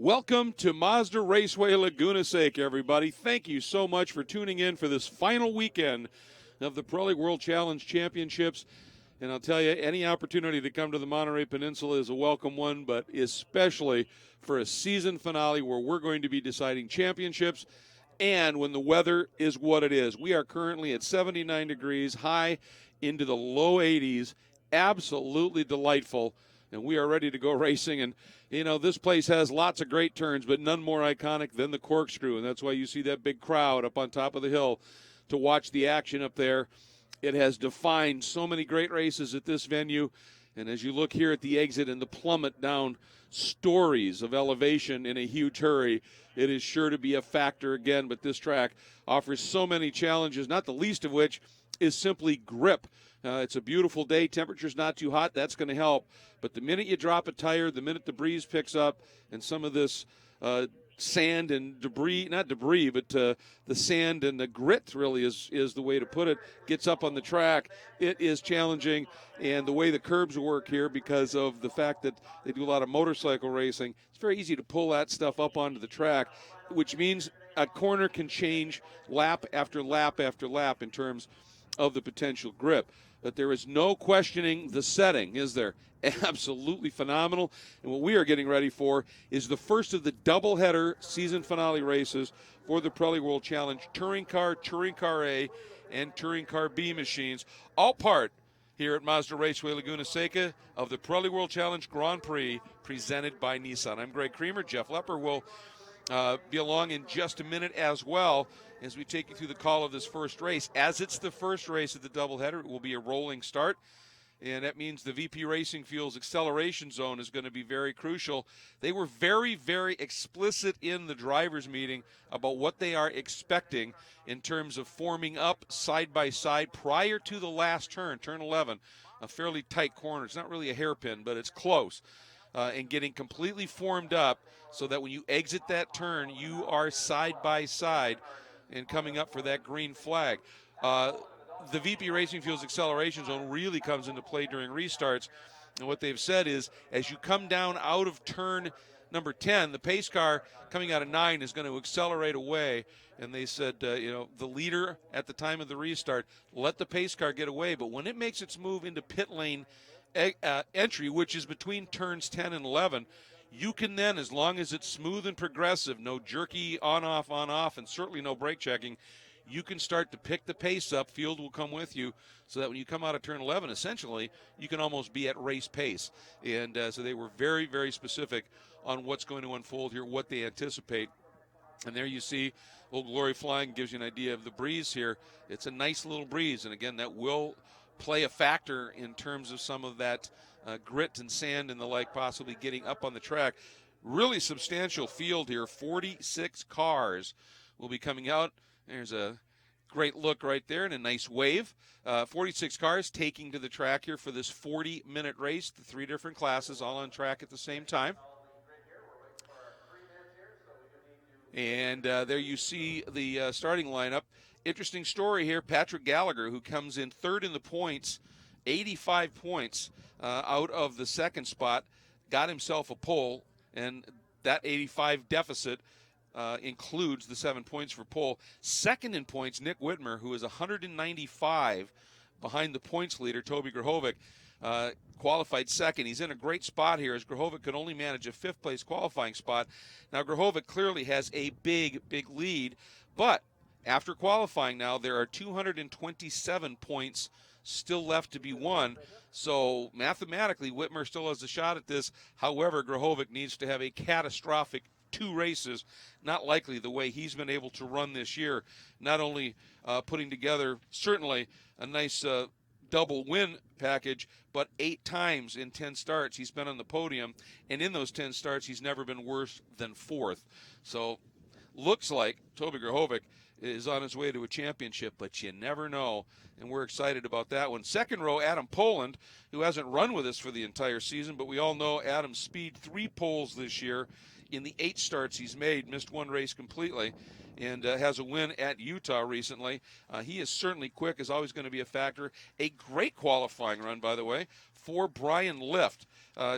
Welcome to Mazda Raceway Laguna Seca, everybody. Thank you so much for tuning in for this final weekend of the Pirelli World Challenge Championships. And I'll tell you, any opportunity to come to the Monterey Peninsula is a welcome one, but especially for a season finale where we're going to be deciding championships and when the weather is what it is. We are currently at 79 degrees, high into the low 80s, absolutely delightful, and we are ready to go racing. And you know, this place has lots of great turns, but none more iconic than the corkscrew, and that's why you see that big crowd up on top of the hill to watch the action up there. It has defined so many great races at this venue, and as you look here at the exit and the plummet down stories of elevation in a huge hurry, it is sure to be a factor again. But this track offers so many challenges, not the least of which is simply grip. It's a beautiful day. Temperature's not too hot. That's going to help. But the minute you drop a tire, the minute the breeze picks up, and some of this sand and debris, not debris, but the sand and the grit really is the way to put it, gets up on the track, it is challenging. And the way the curbs work here, because of the fact that they do a lot of motorcycle racing, it's very easy to pull that stuff up onto the track, which means a corner can change lap after lap after lap in terms of the potential grip. But there is no questioning the setting, is there? Absolutely phenomenal. And what we are getting ready for is the first of the doubleheader season finale races for the Pirelli World Challenge Touring Car A, and Touring Car B machines, all part here at Mazda Raceway Laguna Seca of the Pirelli World Challenge Grand Prix presented by Nissan. I'm Greg Creamer. Jeff Lepper will be along in just a minute as well as we take you through the call of this first race. As it's the first race of the doubleheader, it will be a rolling start, and that means the VP Racing Fuels acceleration zone is going to be very crucial. They were very, very explicit in the drivers' meeting about what they are expecting in terms of forming up side by side prior to the last turn, turn 11, a fairly tight corner. It's not really a hairpin, but it's close. And getting completely formed up so that when you exit that turn, you are side by side and coming up for that green flag. The VP Racing Fuels acceleration zone really comes into play during restarts. And what they've said is, as you come down out of turn number 10, the pace car coming out of 9 is going to accelerate away. And they said, the leader at the time of the restart, let the pace car get away. But when it makes its move into pit lane entry, which is between turns 10 and 11, you can then, as long as it's smooth and progressive, no jerky on-off, and certainly no brake checking, you can start to pick the pace up. Field will come with you so that when you come out of turn 11, essentially, you can almost be at race pace. And so they were very, very specific on what's going to unfold here, what they anticipate. And there you see Old Glory flying, gives you an idea of the breeze here. It's a nice little breeze, and again, that will play a factor in terms of some of that grit and sand and the like possibly getting up on the track. Really substantial field here. 46 cars will be coming out. There's a great look right there and a nice wave. 46 cars taking to the track here for this 40-minute race. The 3 different classes all on track at the same time. And there you see the starting lineup. Interesting story here. Patrick Gallagher, who comes in third in the points, 85 points out of the second spot, got himself a pole, and that 85 deficit includes the 7 points for pole. Second in points, Nick Whitmer, who is 195 behind the points leader, Toby Grahovic, qualified second. He's in a great spot here, as Grahovic could only manage a fifth-place qualifying spot. Now, Grahovic clearly has a big, big lead, but after qualifying now, there are 227 points still left to be won. So mathematically, Whitmer still has a shot at this. However, Grahovic needs to have a catastrophic 2 races, not likely the way he's been able to run this year, not only putting together certainly a nice double win package, but 8 times in 10 starts he's been on the podium, and in those 10 starts he's never been worse than 4th. So looks like Toby Grahovic is on his way to a championship, but you never know, and we're excited about that one. Second row, Adam Poland, who hasn't run with us for the entire season, but we all know Adam's speed, 3 poles this year in the 8 starts he's made, missed 1 race completely, and has a win at Utah recently. He is certainly quick, is always going to be a factor. A great qualifying run, by the way, for Brian Lift.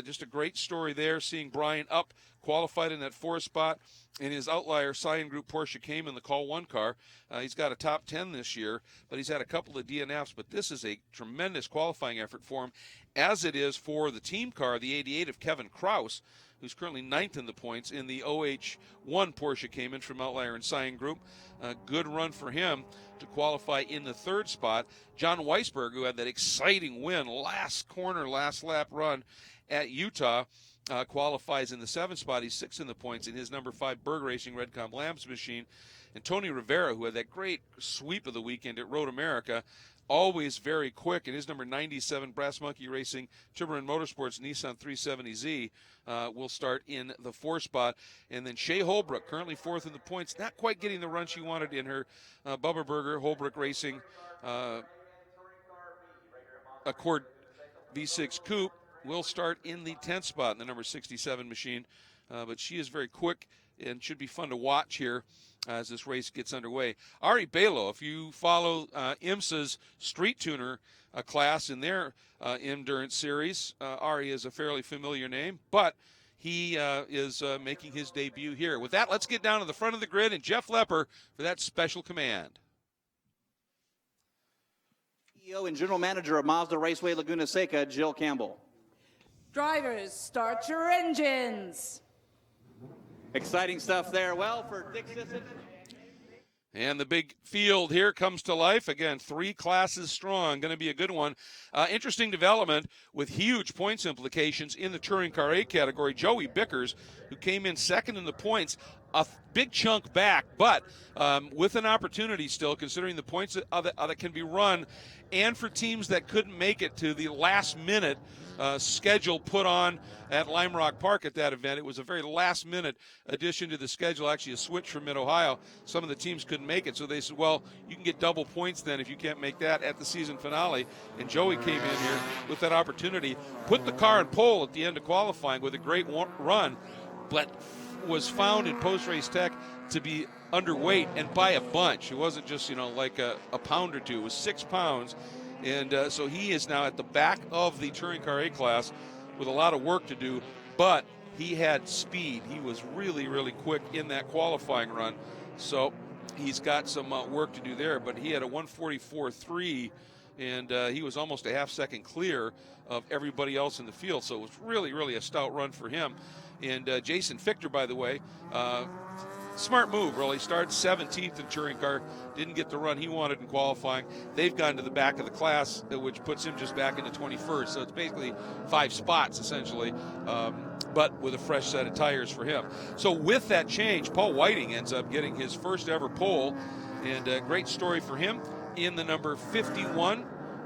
Just a great story there, seeing Brian up, qualified in that 4th spot. In his outlier Cyan Group Porsche Cayman, the Call 1 car. He's got a top 10 this year, but he's had a couple of DNFs. But this is a tremendous qualifying effort for him, as it is for the team car, the 88 of Kevin Kraus, who's currently 9th in the points in the OH1 Porsche Cayman from Outlier and Cyan Group. Good run for him to qualify in the 3rd spot. John Weisberg, who had that exciting win, last corner, last lap run at Utah, qualifies in the 7th spot. He's 6th in the points in his number 5 Berg Racing Redcom Labs machine. And Tony Rivera, who had that great sweep of the weekend at Road America, always very quick, in his number 97 Brass Monkey Racing Tiburon Motorsports Nissan 370Z, will start in the 4th spot. And then Shea Holbrook, currently 4th in the points, not quite getting the run she wanted in her Bubba Burger Holbrook Racing Accord V6 Coupe, will start in the 10th spot in the number 67 machine. But she is very quick and should be fun to watch here as this race gets underway. Ari Balo, if you follow IMSA's Street Tuner class in their endurance series, Ari is a fairly familiar name, but he is making his debut here. With that, let's get down to the front of the grid and Jeff Lepper for that special command. CEO and General Manager of Mazda Raceway Laguna Seca, Jill Campbell. Drivers, start your engines. Exciting stuff there. Well, for Dick Sisson. And the big field here comes to life. Again, 3 classes strong. Going to be a good one. Interesting development with huge points implications in the Touring Car A category. Joey Bickers, who came in 2nd in the points, a big chunk back, but with an opportunity still, considering the points that can be run, and for teams that couldn't make it to the last-minute schedule put on at Lime Rock Park at that event. It was a very last-minute addition to the schedule, actually a switch from Mid-Ohio. Some of the teams couldn't make it, so they said, well, you can get double points then if you can't make that at the season finale. And Joey came in here with that opportunity, put the car in pole at the end of qualifying with a great run, but was found in post-race tech to be underweight and by a bunch. It wasn't just, like a pound or two. It was 6 pounds. And so he is now at the back of the Touring Car A class with a lot of work to do, but he had speed. He was really, really quick in that qualifying run. So he's got some work to do there, but he had a 1:44.3, and he was almost a half-second clear of everybody else in the field. So it was really, really a stout run for him. And Jason Fichter, by the way, smart move, really. Started 17th in Touring Car, didn't get the run he wanted in qualifying. They've gone to the back of the class, which puts him just back into 21st. So it's basically 5 spots, essentially, but with a fresh set of tires for him. So with that change, Paul Whiting ends up getting his first ever pole, and a great story for him in the number 51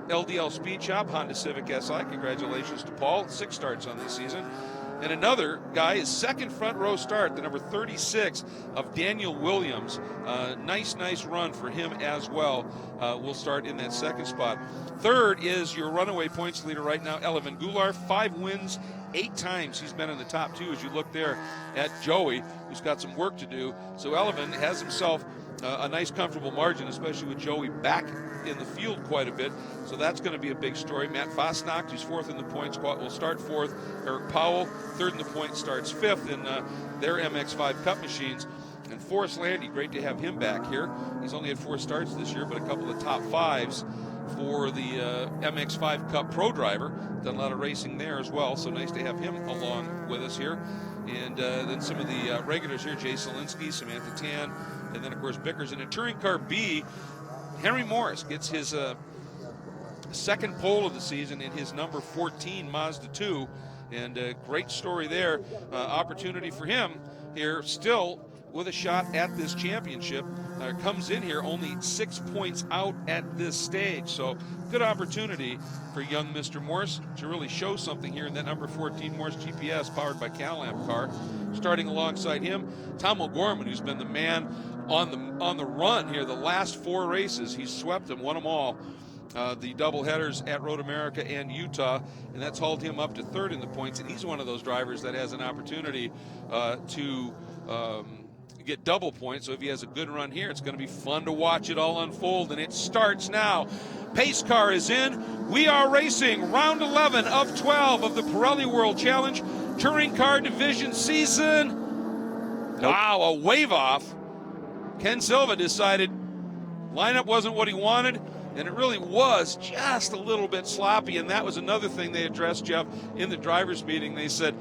LDL Speed Shop Honda Civic SI. Congratulations to Paul. 6 starts on this season. And another guy, his 2nd front row start, the number 36 of Daniel Williams. Nice run for him as well. Will start in that 2nd spot. 3rd is your runaway points leader right now, Elevin Goulart. 5 wins, 8 times he's been in the top 2 as you look there at Joey, who's got some work to do. So Elevin has himself a nice comfortable margin, especially with Joey back in the field quite a bit. So that's going to be a big story. Matt Fosnacht, who's 4th in the points, will start 4th. Eric Powell, 3rd in the points, starts 5th in their MX-5 Cup machines. And Forrest Landy, great to have him back here. He's only had 4 starts this year, but a couple of top 5s for the MX-5 Cup Pro driver. Done a lot of racing there as well, so nice to have him along with us here. And then some of the regulars here, Jay Selinsky, Samantha Tan, and then, of course, Bickers. And in Touring Car B, Henry Morris gets his 2nd pole of the season in his number 14 Mazda 2. And a great story there. Opportunity for him here still with a shot at this championship. Comes in here only 6 points out at this stage. So good opportunity for young Mr. Morse to really show something here in that number 14 Morse GPS powered by Cal-Amp car. Starting alongside him, Tom O'Gorman, who's been the man on the run here, the last 4 races, he's swept them, won them all. The doubleheaders at Road America and Utah, and that's hauled him up to 3rd in the points. And he's one of those drivers that has an opportunity to get double points. So if he has a good run here, it's going to be fun to watch it all unfold. And it starts now. Pace car is in. We are racing round 11 of 12 of the Pirelli World Challenge Touring Car Division season. Wow, a wave off. Ken Silva decided lineup wasn't what he wanted. And it really was just a little bit sloppy, and that was another thing they addressed, Jeff, in the drivers' meeting. They said,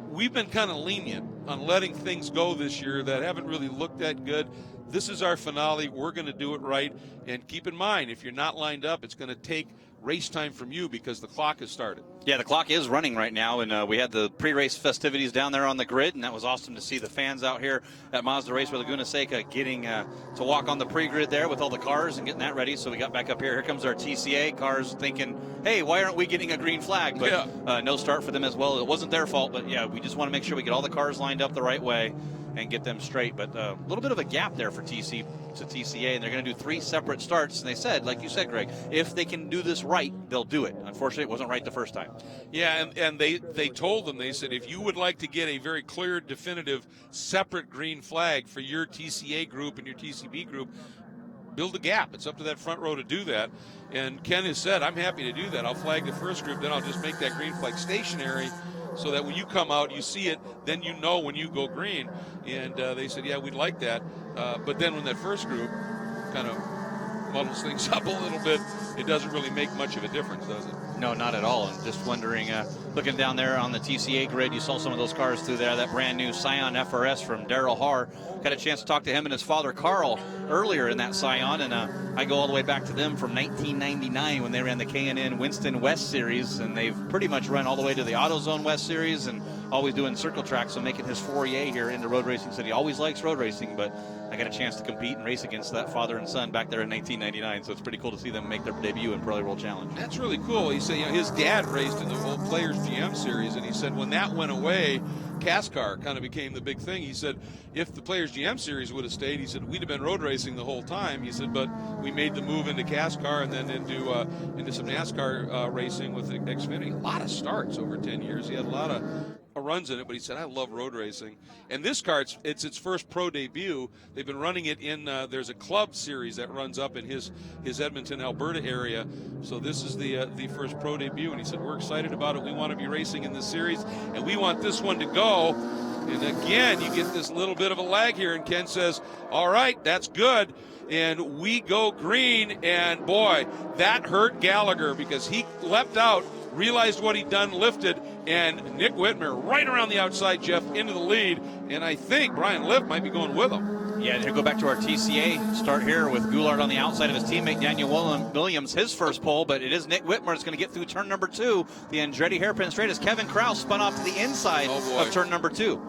we've been kind of lenient on letting things go this year that haven't really looked that good. This is our finale. We're going to do it right. And keep in mind, if you're not lined up, it's going to take race time from you because the clock has started. Yeah, the clock is running right now, and we had the pre-race festivities down there on the grid, and that was awesome to see the fans out here at Mazda Raceway Laguna Seca getting to walk on the pre-grid there with all the cars and getting that ready. So we got back up here. Here comes our TCA cars thinking, hey, why aren't we getting a green flag? But no start for them as well. It wasn't their fault, but yeah, we just want to make sure we get all the cars lined up the right way and get them straight. But a little bit of a gap there for TCA, and they're going to do 3 separate starts. And they said, like you said, Greg, if they can do this right, they'll do it. Unfortunately, it wasn't right the first time. Yeah, and they told them, they said, if you would like to get a very clear, definitive, separate green flag for your TCA group and your TCB group, build a gap. It's up to that front row to do that. And Ken has said, I'm happy to do that. I'll flag the first group, then I'll just make that green flag stationary so that when you come out, you see it, then you know when you go green. And they said, yeah, we'd like that. But then when that first group kind of muddles things up a little bit, it doesn't really make much of a difference, does it? No, not at all. And just wondering, looking down there on the TCA grid, you saw some of those cars through there, that brand new Scion FRS from Daryl Haar. Got a chance to talk to him and his father, Carl, earlier in that Scion. And I go all the way back to them from 1999 when they ran the K&N Winston West Series. And they've pretty much run all the way to the AutoZone West Series and always doing circle track. So making his foray here into road racing. Said he always likes road racing, but I got a chance to compete and race against that father and son back there in 1999. So it's pretty cool to see them make their debut in Pirelli World Challenge. That's really cool. He said, his dad raced in the old Players GM series, and he said when that went away, CASCAR kind of became the big thing. He said if the Players GM series would have stayed, he said we'd have been road racing the whole time. He said, but we made the move into CASCAR and then into some NASCAR racing with Xfinity. A lot of starts over 10 years. He had a lot of runs in it, but he said, I love road racing. And this car, it's its first pro debut. They've been running it in, there's a club series that runs up in his Edmonton, Alberta area. So this is the first pro debut, and he said, we're excited about it. We want to be racing in this series, and we want this one to go. And again, you get this little bit of a lag here, and Ken says, all right, that's good. And we go green, and boy, that hurt Gallagher because he leapt out, realized what he'd done, lifted, and Nick Whitmer right around the outside, Jeff, into the lead. And I think Brian Lift might be going with him. Yeah, he'll go back to our TCA start here with Goulart on the outside of his teammate Daniel Williams, his first pole, but it is Nick Whitmer that's going to get through turn number 2. The Andretti hairpin straight as Kevin Kraus spun off to the inside of turn number 2.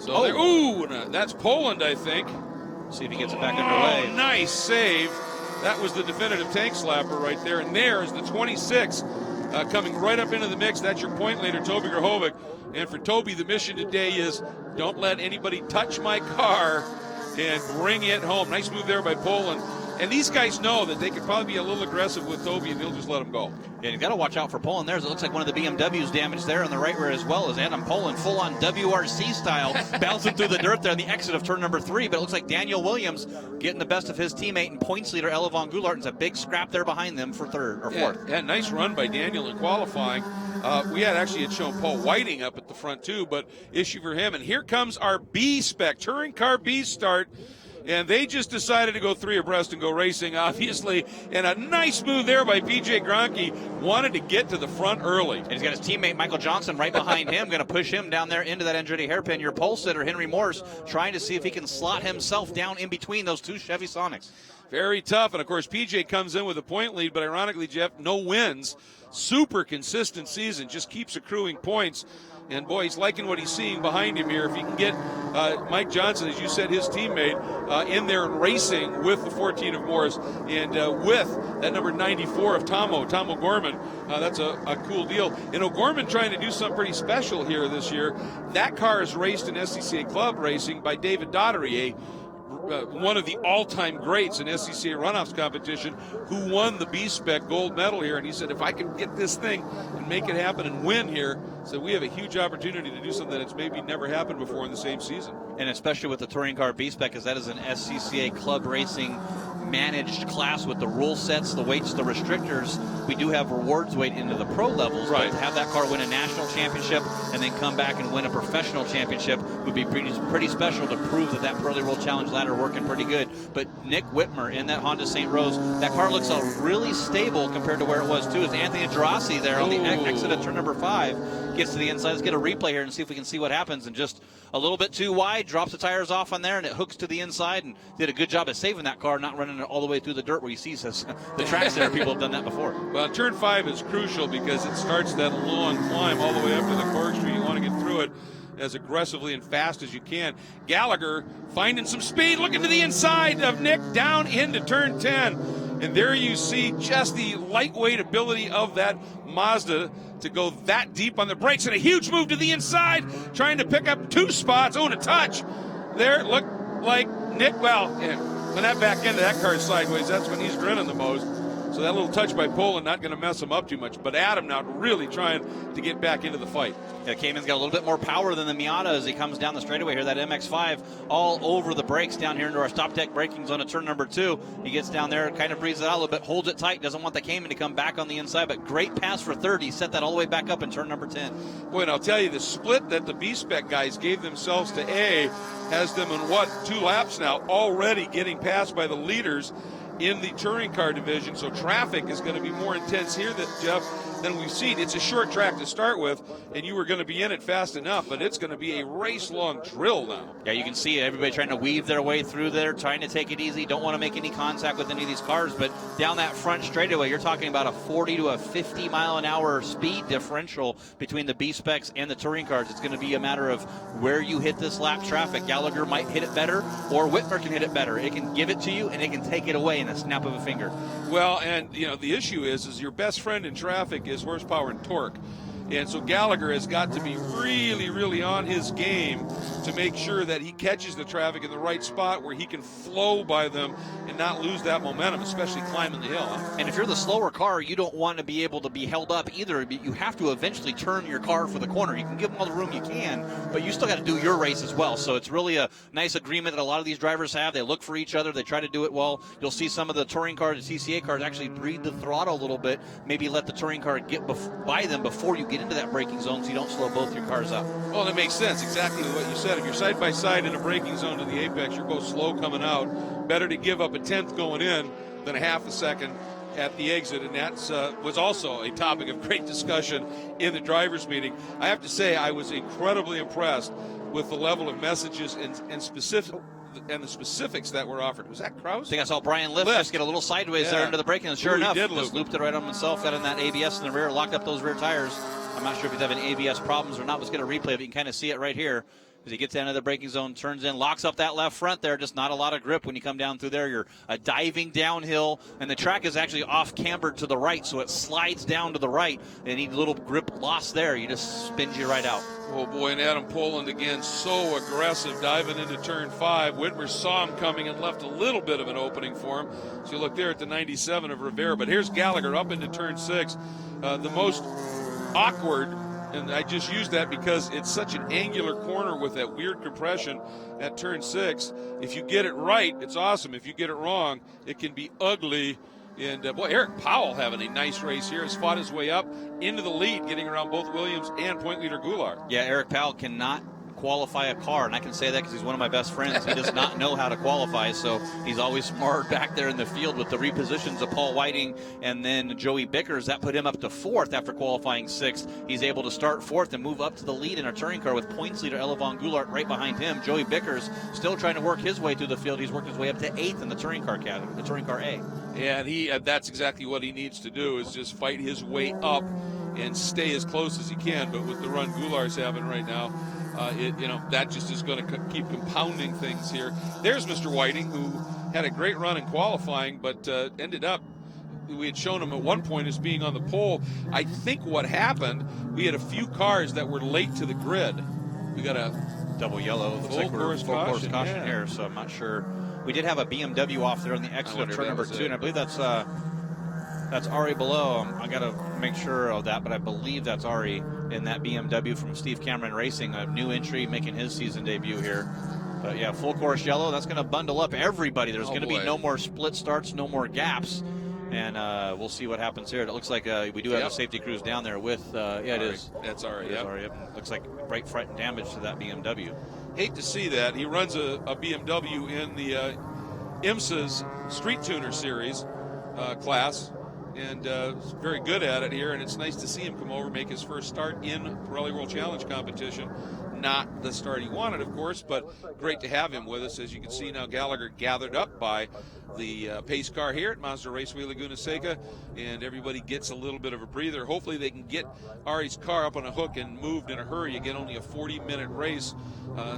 So that's Poland, I think. See if he gets it back underway. Oh, nice save. That was the definitive tank slapper right there. And there is the 26 coming right up into the mix. That's your point leader, Toby Grahovic. And for Toby, the mission today is don't let anybody touch my car and bring it home. Nice move there by Poland. And these guys know that they could probably be a little aggressive with Toby, and they'll just let him go. Yeah, you got to watch out for Poland there. It looks like one of the BMWs damaged there on the right rear as well as Adam Poland, full-on WRC style, bouncing through the dirt there on the exit of turn number 3. But it looks like Daniel Williams getting the best of his teammate and points leader Elevon Goulart. And it's a big scrap there behind them for third or fourth. Yeah, nice run by Daniel in qualifying. We had shown Paul Whiting up at the front too, but issue for him. And here comes our B spec, touring car B start. And they just decided to go 3 abreast and go racing, obviously. And a nice move there by P.J. Gronke. Wanted to get to the front early. And he's got his teammate Michael Johnson right behind him, going to push him down there into that Andretti hairpin. Your pole sitter, Henry Morse, trying to see if he can slot himself down in between those 2 Chevy Sonics. Very tough. And, of course, P.J. comes in with a point lead, but ironically, Jeff, no wins. Super consistent season, just keeps accruing points. And, boy, he's liking what he's seeing behind him here. If he can get Mike Johnson, as you said, his teammate, in there and racing with the 14 of Morris and with that number 94 of Tom O'Gorman, that's a cool deal. And O'Gorman trying to do something pretty special here this year. That car is raced in SCCA Club Racing by David Daughtery, a one of the all-time greats in SCCA runoffs competition, who won the B-Spec gold medal here. And he said, if I can get this thing and make it happen and win here, so we have a huge opportunity to do something that's maybe never happened before in the same season. And especially with the touring car B-Spec, because that is an SCCA club racing managed class with the rule sets, the weights, the restrictors. We do have rewards weight into the pro levels, right. But to have that car win a national championship and then come back and win a professional championship would be pretty special to prove that Pirelli World Challenge ladder working pretty good. But Nick Whitmer in that Honda St. Rose, that car looks really stable compared to where it was too. It's Anthony Gerasi there on the exit of turn number 5. Gets to the inside. Let's get a replay here and see if we can see what happens. And just a little bit too wide, drops the tires off on there, and it hooks to the inside, and did a good job of saving that car, not running it all the way through the dirt where you see the tracks there. People have done that before. Well, turn 5 is crucial because it starts that long climb all the way up to the corkscrew. You want to get through it as aggressively and fast as you can. Gallagher finding some speed, looking to the inside of Nick, down into turn 10. And there you see just the lightweight ability of that Mazda to go that deep on the brakes, and a huge move to the inside, trying to pick up 2 spots. Oh, and a touch. There, look like Nick, well, yeah, when that back end of that car is sideways, that's when he's grinning the most. So that little touch by Poland not going to mess him up too much. But Adam now really trying to get back into the fight. Yeah, Cayman's got a little bit more power than the Miata as he comes down the straightaway here. That MX-5 all over the brakes down here into our stop deck braking zone at turn number 2. He gets down there, kind of breathes it out a little bit, holds it tight, doesn't want the Cayman to come back on the inside, but great pass for third. He set that all the way back up in turn number 10. Boy, and I'll tell you, the split that the B-Spec guys gave themselves to A has them in, 2 laps now, already getting passed by the leaders in the touring car division. So traffic is going to be more intense here, Jeff, than we've seen. It's a short track to start with, and you were going to be in it fast enough, but it's going to be a race-long drill now. Yeah, you can see everybody trying to weave their way through there, trying to take it easy, don't want to make any contact with any of these cars, but down that front straightaway, you're talking about a 40 to a 50 mile an hour speed differential between the B-Specs and the touring cars. It's going to be a matter of where you hit this lap traffic. Gallagher might hit it better, or Whitmer can hit it better. It can give it to you, and it can take it away in a snap of a finger. Well, and the issue is your best friend in traffic is horsepower and torque. And so Gallagher has got to be really, really on his game to make sure that he catches the traffic in the right spot where he can flow by them and not lose that momentum, especially climbing the hill. And if you're the slower car, you don't want to be able to be held up either. You have to eventually turn your car for the corner. You can give them all the room you can, but you still got to do your race as well. So it's really a nice agreement that a lot of these drivers have. They look for each other. They try to do it well. You'll see some of the touring cars, the TCA cars, actually breathe the throttle a little bit, maybe let the touring car get by them before you get into that braking zone so you don't slow both your cars up. Well, that makes sense. Exactly what you said. If you're side by side in a braking zone to the apex, you're both slow coming out. Better to give up a tenth going in than a half a second at the exit, and that was also a topic of great discussion in the drivers' meeting. I have to say I was incredibly impressed with the level of messages and the specifics that were offered. Was that Krause? I think I saw Brian Lift just get a little sideways there into the braking, and sure enough, just looped it right on himself, got in that ABS in the rear, locked up those rear tires. I'm not sure if he's having ABS problems or not. Let's get a replay, but you can kind of see it right here. As he gets down to the braking zone, turns in, locks up that left front there. Just not a lot of grip when you come down through there. You're diving downhill, and the track is actually off-cambered to the right, so it slides down to the right. And a little grip loss there. You just spins you right out. Oh, boy, and Adam Poland again, so aggressive, diving into turn 5. Whitmer saw him coming and left a little bit of an opening for him. So you look there at the 97 of Rivera. But here's Gallagher up into turn 6. The most awkward, and I just use that because it's such an angular corner with that weird compression at turn 6. If you get it right, it's awesome. If you get it wrong, it can be ugly. And, boy, Eric Powell having a nice race here, has fought his way up into the lead, getting around both Williams and point leader Goulart. Yeah, Eric Powell cannot qualify a car, and I can say that because he's one of my best friends. He does not know how to qualify, so he's always smart back there in the field with the repositions of Paul Whiting and then Joey Bickers. That put him up to 4th after qualifying 6th. He's able to start 4th and move up to the lead in our touring car with points leader Elevon Goulart right behind him. Joey Bickers still trying to work his way through the field. He's worked his way up to 8th in the touring car category, the touring car A. Yeah, and that's exactly what he needs to do, is just fight his way up and stay as close as he can. But with the run Goulart's having right now, that just is going to keep compounding things here. There's Mr. Whiting, who had a great run in qualifying, but ended up, we had shown him at one point as being on the pole. I think what happened, we had a few cars that were late to the grid. We got a double yellow. Looks like we're full course caution here, so I'm not sure We did have a BMW off there on the exit of turn number 2, and I believe that's Ari below. I got to make sure of that, but I believe that's Ari in that BMW from Steve Cameron Racing, a new entry making his season debut here. But yeah, full course yellow. That's going to bundle up everybody. There's going to be no more split starts, no more gaps. And we'll see what happens here. It looks like we do have the safety crews down there with, it is. That's Ari. Yep. Looks like brake front damage to that BMW. Hate to see that. He runs a BMW in the IMSA's Street Tuner Series class, and is very good at it here, and it's nice to see him come over, make his first start in Pirelli World Challenge competition. Not the start he wanted, of course, but great to have him with us. As you can see now, Gallagher gathered up by the pace car here at Mazda Raceway Laguna Seca, and everybody gets a little bit of a breather. Hopefully they can get Ari's car up on a hook and moved in a hurry. Again, only a 40-minute race.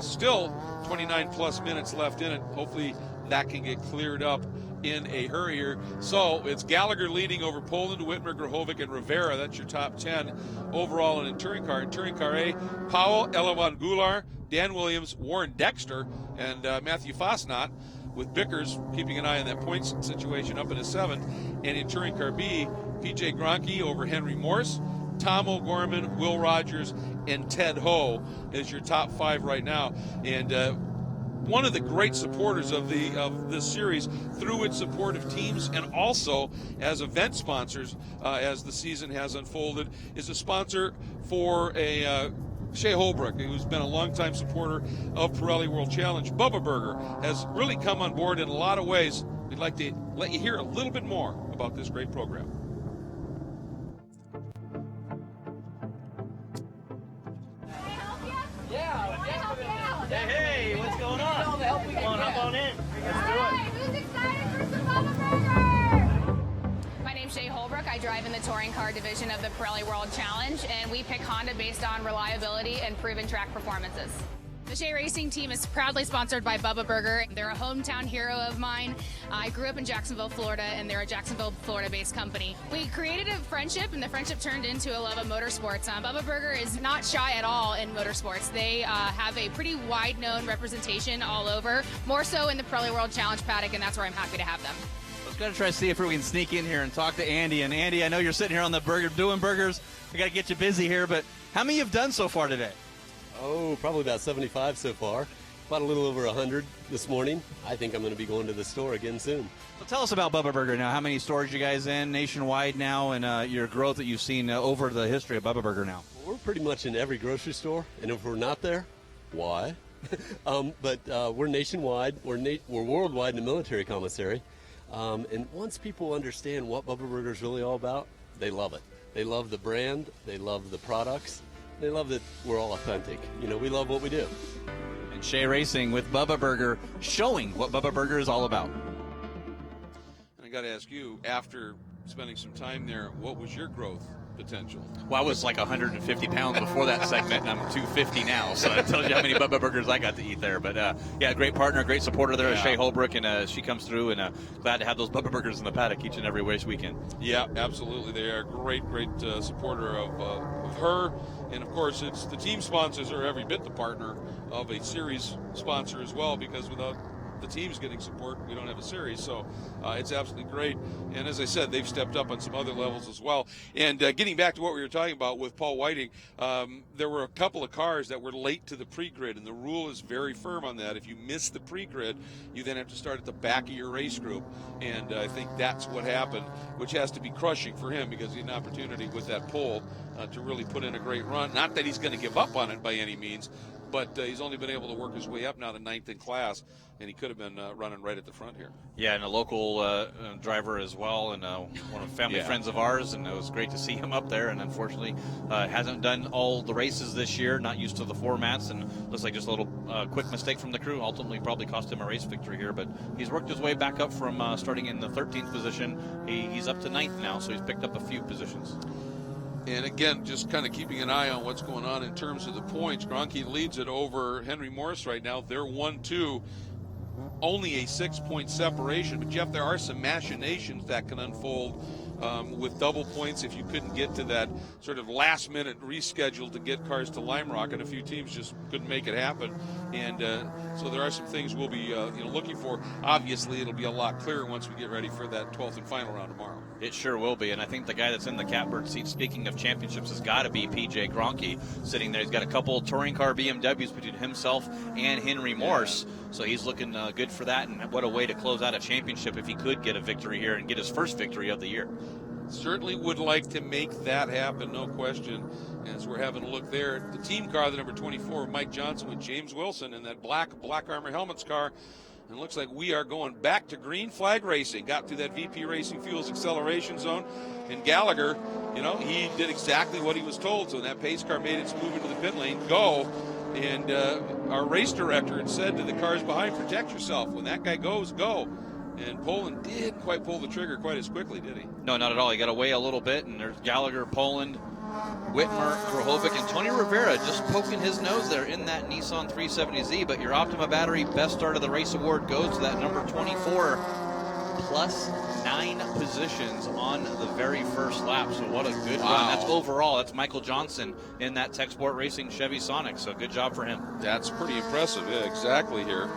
Still 29-plus minutes left in it. Hopefully that can get cleared up in a hurry here. So it's Gallagher leading over Poland, Whitmer, Grahovic, and Rivera. That's your top 10 overall in touring car. In touring car A, Powell, Elawan Gular, Dan Williams, Warren Dexter, and Matthew Fosnot, with Bickers keeping an eye on that points situation up in a 7th. And in touring car B, PJ Gronke over Henry Morse, Tom O'Gorman, Will Rogers, and Ted Ho is your top 5 right now. And one of the great supporters of this series through its support of teams and also as event sponsors as the season has unfolded is a sponsor for a Shea Holbrook, who's been a longtime supporter of Pirelli World Challenge. Bubba Burger has really come on board in a lot of ways. We'd like to let you hear a little bit more about this great program. Hey, what's going on? Come on, hop on in. Who's excited for some Bubba Burger? My name's Shea Holbrook. I drive in the touring car division of the Pirelli World Challenge, and we pick Honda based on reliability and proven track performances. The Shea Racing team is proudly sponsored by Bubba Burger. They're a hometown hero of mine. I grew up in Jacksonville, Florida, and they're a Jacksonville, Florida-based company. We created a friendship, and the friendship turned into a love of motorsports. Bubba Burger is not shy at all in motorsports. They have a pretty wide-known representation all over, more so in the Pirelli World Challenge paddock, and that's where I'm happy to have them. I was going to try to see if we can sneak in here and talk to Andy. And Andy, I know you're sitting here on the burger doing burgers. We got to get you busy here, but how many you've done so far today? Oh, probably about 75 so far. About a little over 100 this morning. I think I'm going to be going to the store again soon. So tell us about Bubba Burger now. How many stores you guys in nationwide now, and your growth that you've seen over the history of Bubba Burger now? We're pretty much in every grocery store, and if we're not there, why? But we're nationwide. We're worldwide in the military commissary. And once people understand what Bubba Burger is really all about, they love it. They love the brand. They love the products. They love that we're all authentic. You know, we love what we do. And Shea Racing with Bubba Burger, showing what Bubba Burger is all about. And I got to ask you, after spending some time there, what was your growth potential? Well, I was like 150 pounds before that segment, and I'm 250 now. So that tells you how many Bubba Burgers I got to eat there. But, yeah, great partner, great supporter there, Shea Holbrook, and she comes through, and glad to have those Bubba Burgers in the paddock each and every race weekend. Yeah, absolutely. They are a great supporter of her. And, of course, it's the team sponsors are every bit the partner of a series sponsor as well, because without the team's getting support, we don't have a series. So it's absolutely great. And as I said, they've stepped up on some other levels as well. And getting back to what we were talking about with Paul Whiting, there were a couple of cars that were late to the pre-grid, and the rule is very firm on that. If you miss the pre-grid, you then have to start at the back of your race group. And I think that's what happened, which has to be crushing for him, because he had an opportunity with that pole to really put in a great run. Not that he's going to give up on it by any means, but he's only been able to work his way up now to 9th in class, and he could have been running right at the front here. Yeah, and a local driver as well, and one of family friends of ours, and it was great to see him up there, and unfortunately hasn't done all the races this year, not used to the formats, and looks like just a little quick mistake from the crew ultimately probably cost him a race victory here, but he's worked his way back up from starting in the 13th position. He's up to 9th now, so he's picked up a few positions. And again, just kind of keeping an eye on what's going on in terms of the points. Gronke leads it over Henry Morris right now. They're 1-2, only a 6-point separation. But, Jeff, there are some machinations that can unfold with double points if you couldn't get to that sort of last-minute reschedule to get cars to Lime Rock, and a few teams just couldn't make it happen. And so there are some things we'll be looking for. Obviously, it'll be a lot clearer once we get ready for that 12th and final round tomorrow. It sure will be, and I think the guy that's in the catbird seat, speaking of championships, has got to be P.J. Gronke sitting there. He's got a couple touring car BMWs between himself and Henry Morse, so he's looking good for that, and what a way to close out a championship if he could get a victory here and get his first victory of the year. Certainly would like to make that happen, no question. As we're having a look there, the team car, the number 24, Mike Johnson with James Wilson in that black Armor Helmets car. And it looks like we are going back to green flag racing. Got through that VP Racing Fuels acceleration zone. And Gallagher, he did exactly what he was told. So when that pace car made its move into the pit lane, go. And our race director had said to the cars behind, protect yourself. When that guy goes, go. And Poland didn't quite pull the trigger quite as quickly, did he? No, not at all. He got away a little bit, and there's Gallagher, Poland, Whitmer, Krahovic, and Tony Rivera just poking his nose there in that Nissan 370Z. But your Optima battery best start of the race award goes to that number 24, plus 9 positions on the very first lap. So what a good run. That's overall. That's Michael Johnson in that Tech Sport Racing Chevy Sonic. So good job for him. That's pretty impressive. Yeah, exactly here.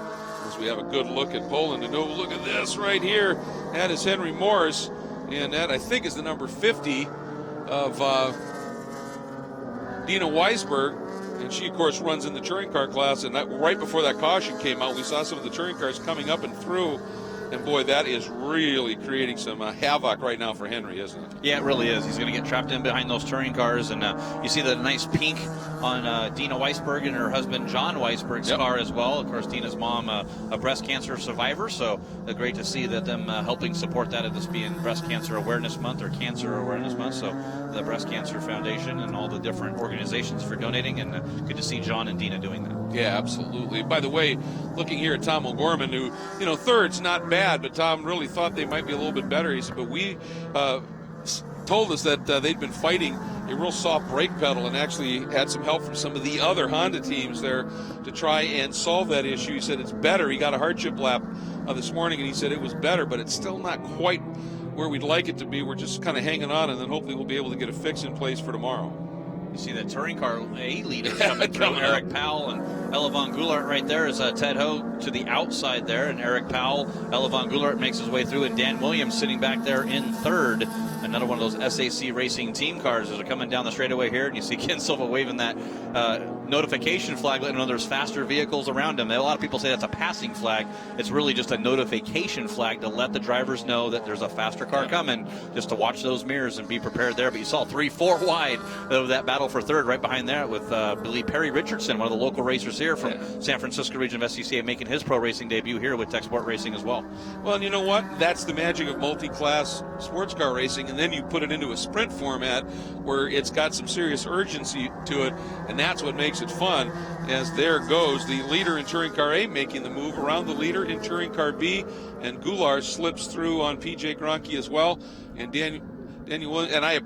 As we have a good look at Poland, and look at this right here. That is Henry Morris, and that I think is the number 50 of Dina Weisberg, and she of course runs in the touring car class. And right before that caution came out, we saw some of the touring cars coming up and through. And boy, that is really creating some havoc right now for Henry, isn't it? Yeah, it really is. He's going to get trapped in behind those touring cars. And you see the nice pink on Dina Weisberg and her husband John Weisberg's car as well. Of course, Dina's mom, a breast cancer survivor. So great to see that them helping support that at this being Breast Cancer Awareness Month or Cancer Awareness Month. So the Breast Cancer Foundation and all the different organizations for donating. And good to see John and Dina doing that. Yeah, absolutely. By the way, looking here at Tom O'Gorman, who, third's not bad, but Tom really thought they might be a little bit better. He said, but we told us that they'd been fighting a real soft brake pedal and actually had some help from some of the other Honda teams there to try and solve that issue. He said it's better. He got a hardship lap this morning, and he said it was better, but it's still not quite where we'd like it to be. We're just kind of hanging on, and then hopefully we'll be able to get a fix in place for tomorrow. You see the touring car A leaders coming through. Eric Powell and Ella Von Goulart right there is Ted Ho to the outside there. And Eric Powell, Ella Von Goulart makes his way through. And Dan Williams sitting back there in third. Another one of those SAC Racing team cars as they're coming down the straightaway here. And you see Ken Silva waving that notification flag, letting know there's faster vehicles around him. A lot of people say that's a passing flag. It's really just a notification flag to let the drivers know that there's a faster car coming, just to watch those mirrors and be prepared there. But you saw 3-4 wide of that battle for third right behind there with Billy Perry Richardson, one of the local racers here from San Francisco region of SCCA, making his pro racing debut here with Tech Sport Racing as well. Well, and you know what? That's the magic of multi-class sports car racing, and then you put it into a sprint format where it's got some serious urgency to it, and that's what makes it fun. As there goes the leader in Touring Car A making the move around the leader in Touring Car B, and Goulart slips through on P.J. Gronke as well, and Daniel Williams, and I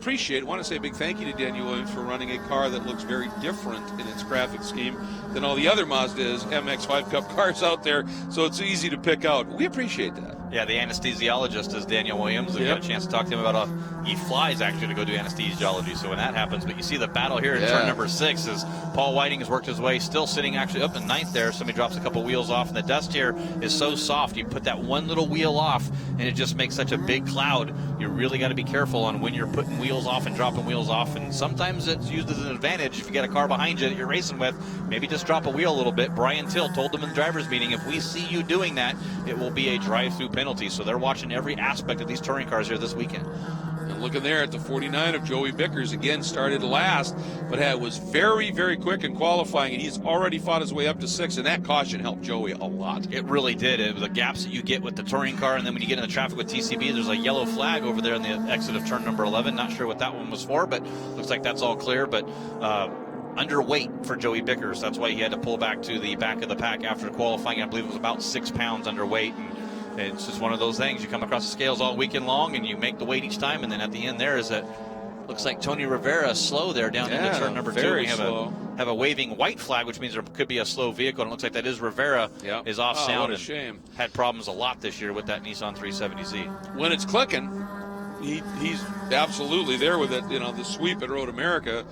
want to say a big thank you to Daniel Williams for running a car that looks very different in its graphic scheme than all the other Mazda MX-5 Cup cars out there, so it's easy to pick out. We appreciate that. Yeah, the anesthesiologist is Daniel Williams. We got a chance to talk to him about he flies actually to go do anesthesiology, so when that happens. But you see the battle here in turn number 6 as Paul Whiting has worked his way, still sitting actually up in ninth there. Somebody drops a couple wheels off, and the dust here is so soft. You put that one little wheel off, and it just makes such a big cloud. You really got to be careful on when you're putting wheels off and dropping wheels off, and sometimes it's used as an advantage if you get a car behind you that you're racing with. Maybe just drop a wheel a little bit. Brian Till told them in the driver's meeting, if we see you doing that, it will be a drive-through penalty. So they're watching every aspect of these touring cars here this weekend. And looking there at the 49 of Joey Bickers, again started last, but was very, very quick in qualifying, and he's already fought his way up to 6, and that caution helped Joey a lot. It really did. It was the gaps that you get with the touring car, and then when you get in the traffic with TCB, there's a yellow flag over there in the exit of turn number 11. Not sure what that one was for, but looks like that's all clear. But underweight for Joey Bickers. That's why he had to pull back to the back of the pack after qualifying. I believe it was about 6 pounds underweight, and it's just one of those things. You come across the scales all weekend long, and you make the weight each time, and then at the end there is that looks like Tony Rivera slow there down into turn number 2. We have a waving white flag, which means there could be a slow vehicle, and it looks like that is Rivera is off sound. What a shame. Had problems a lot this year with that Nissan 370Z. When it's clicking, he's absolutely there with it. The sweep at Road America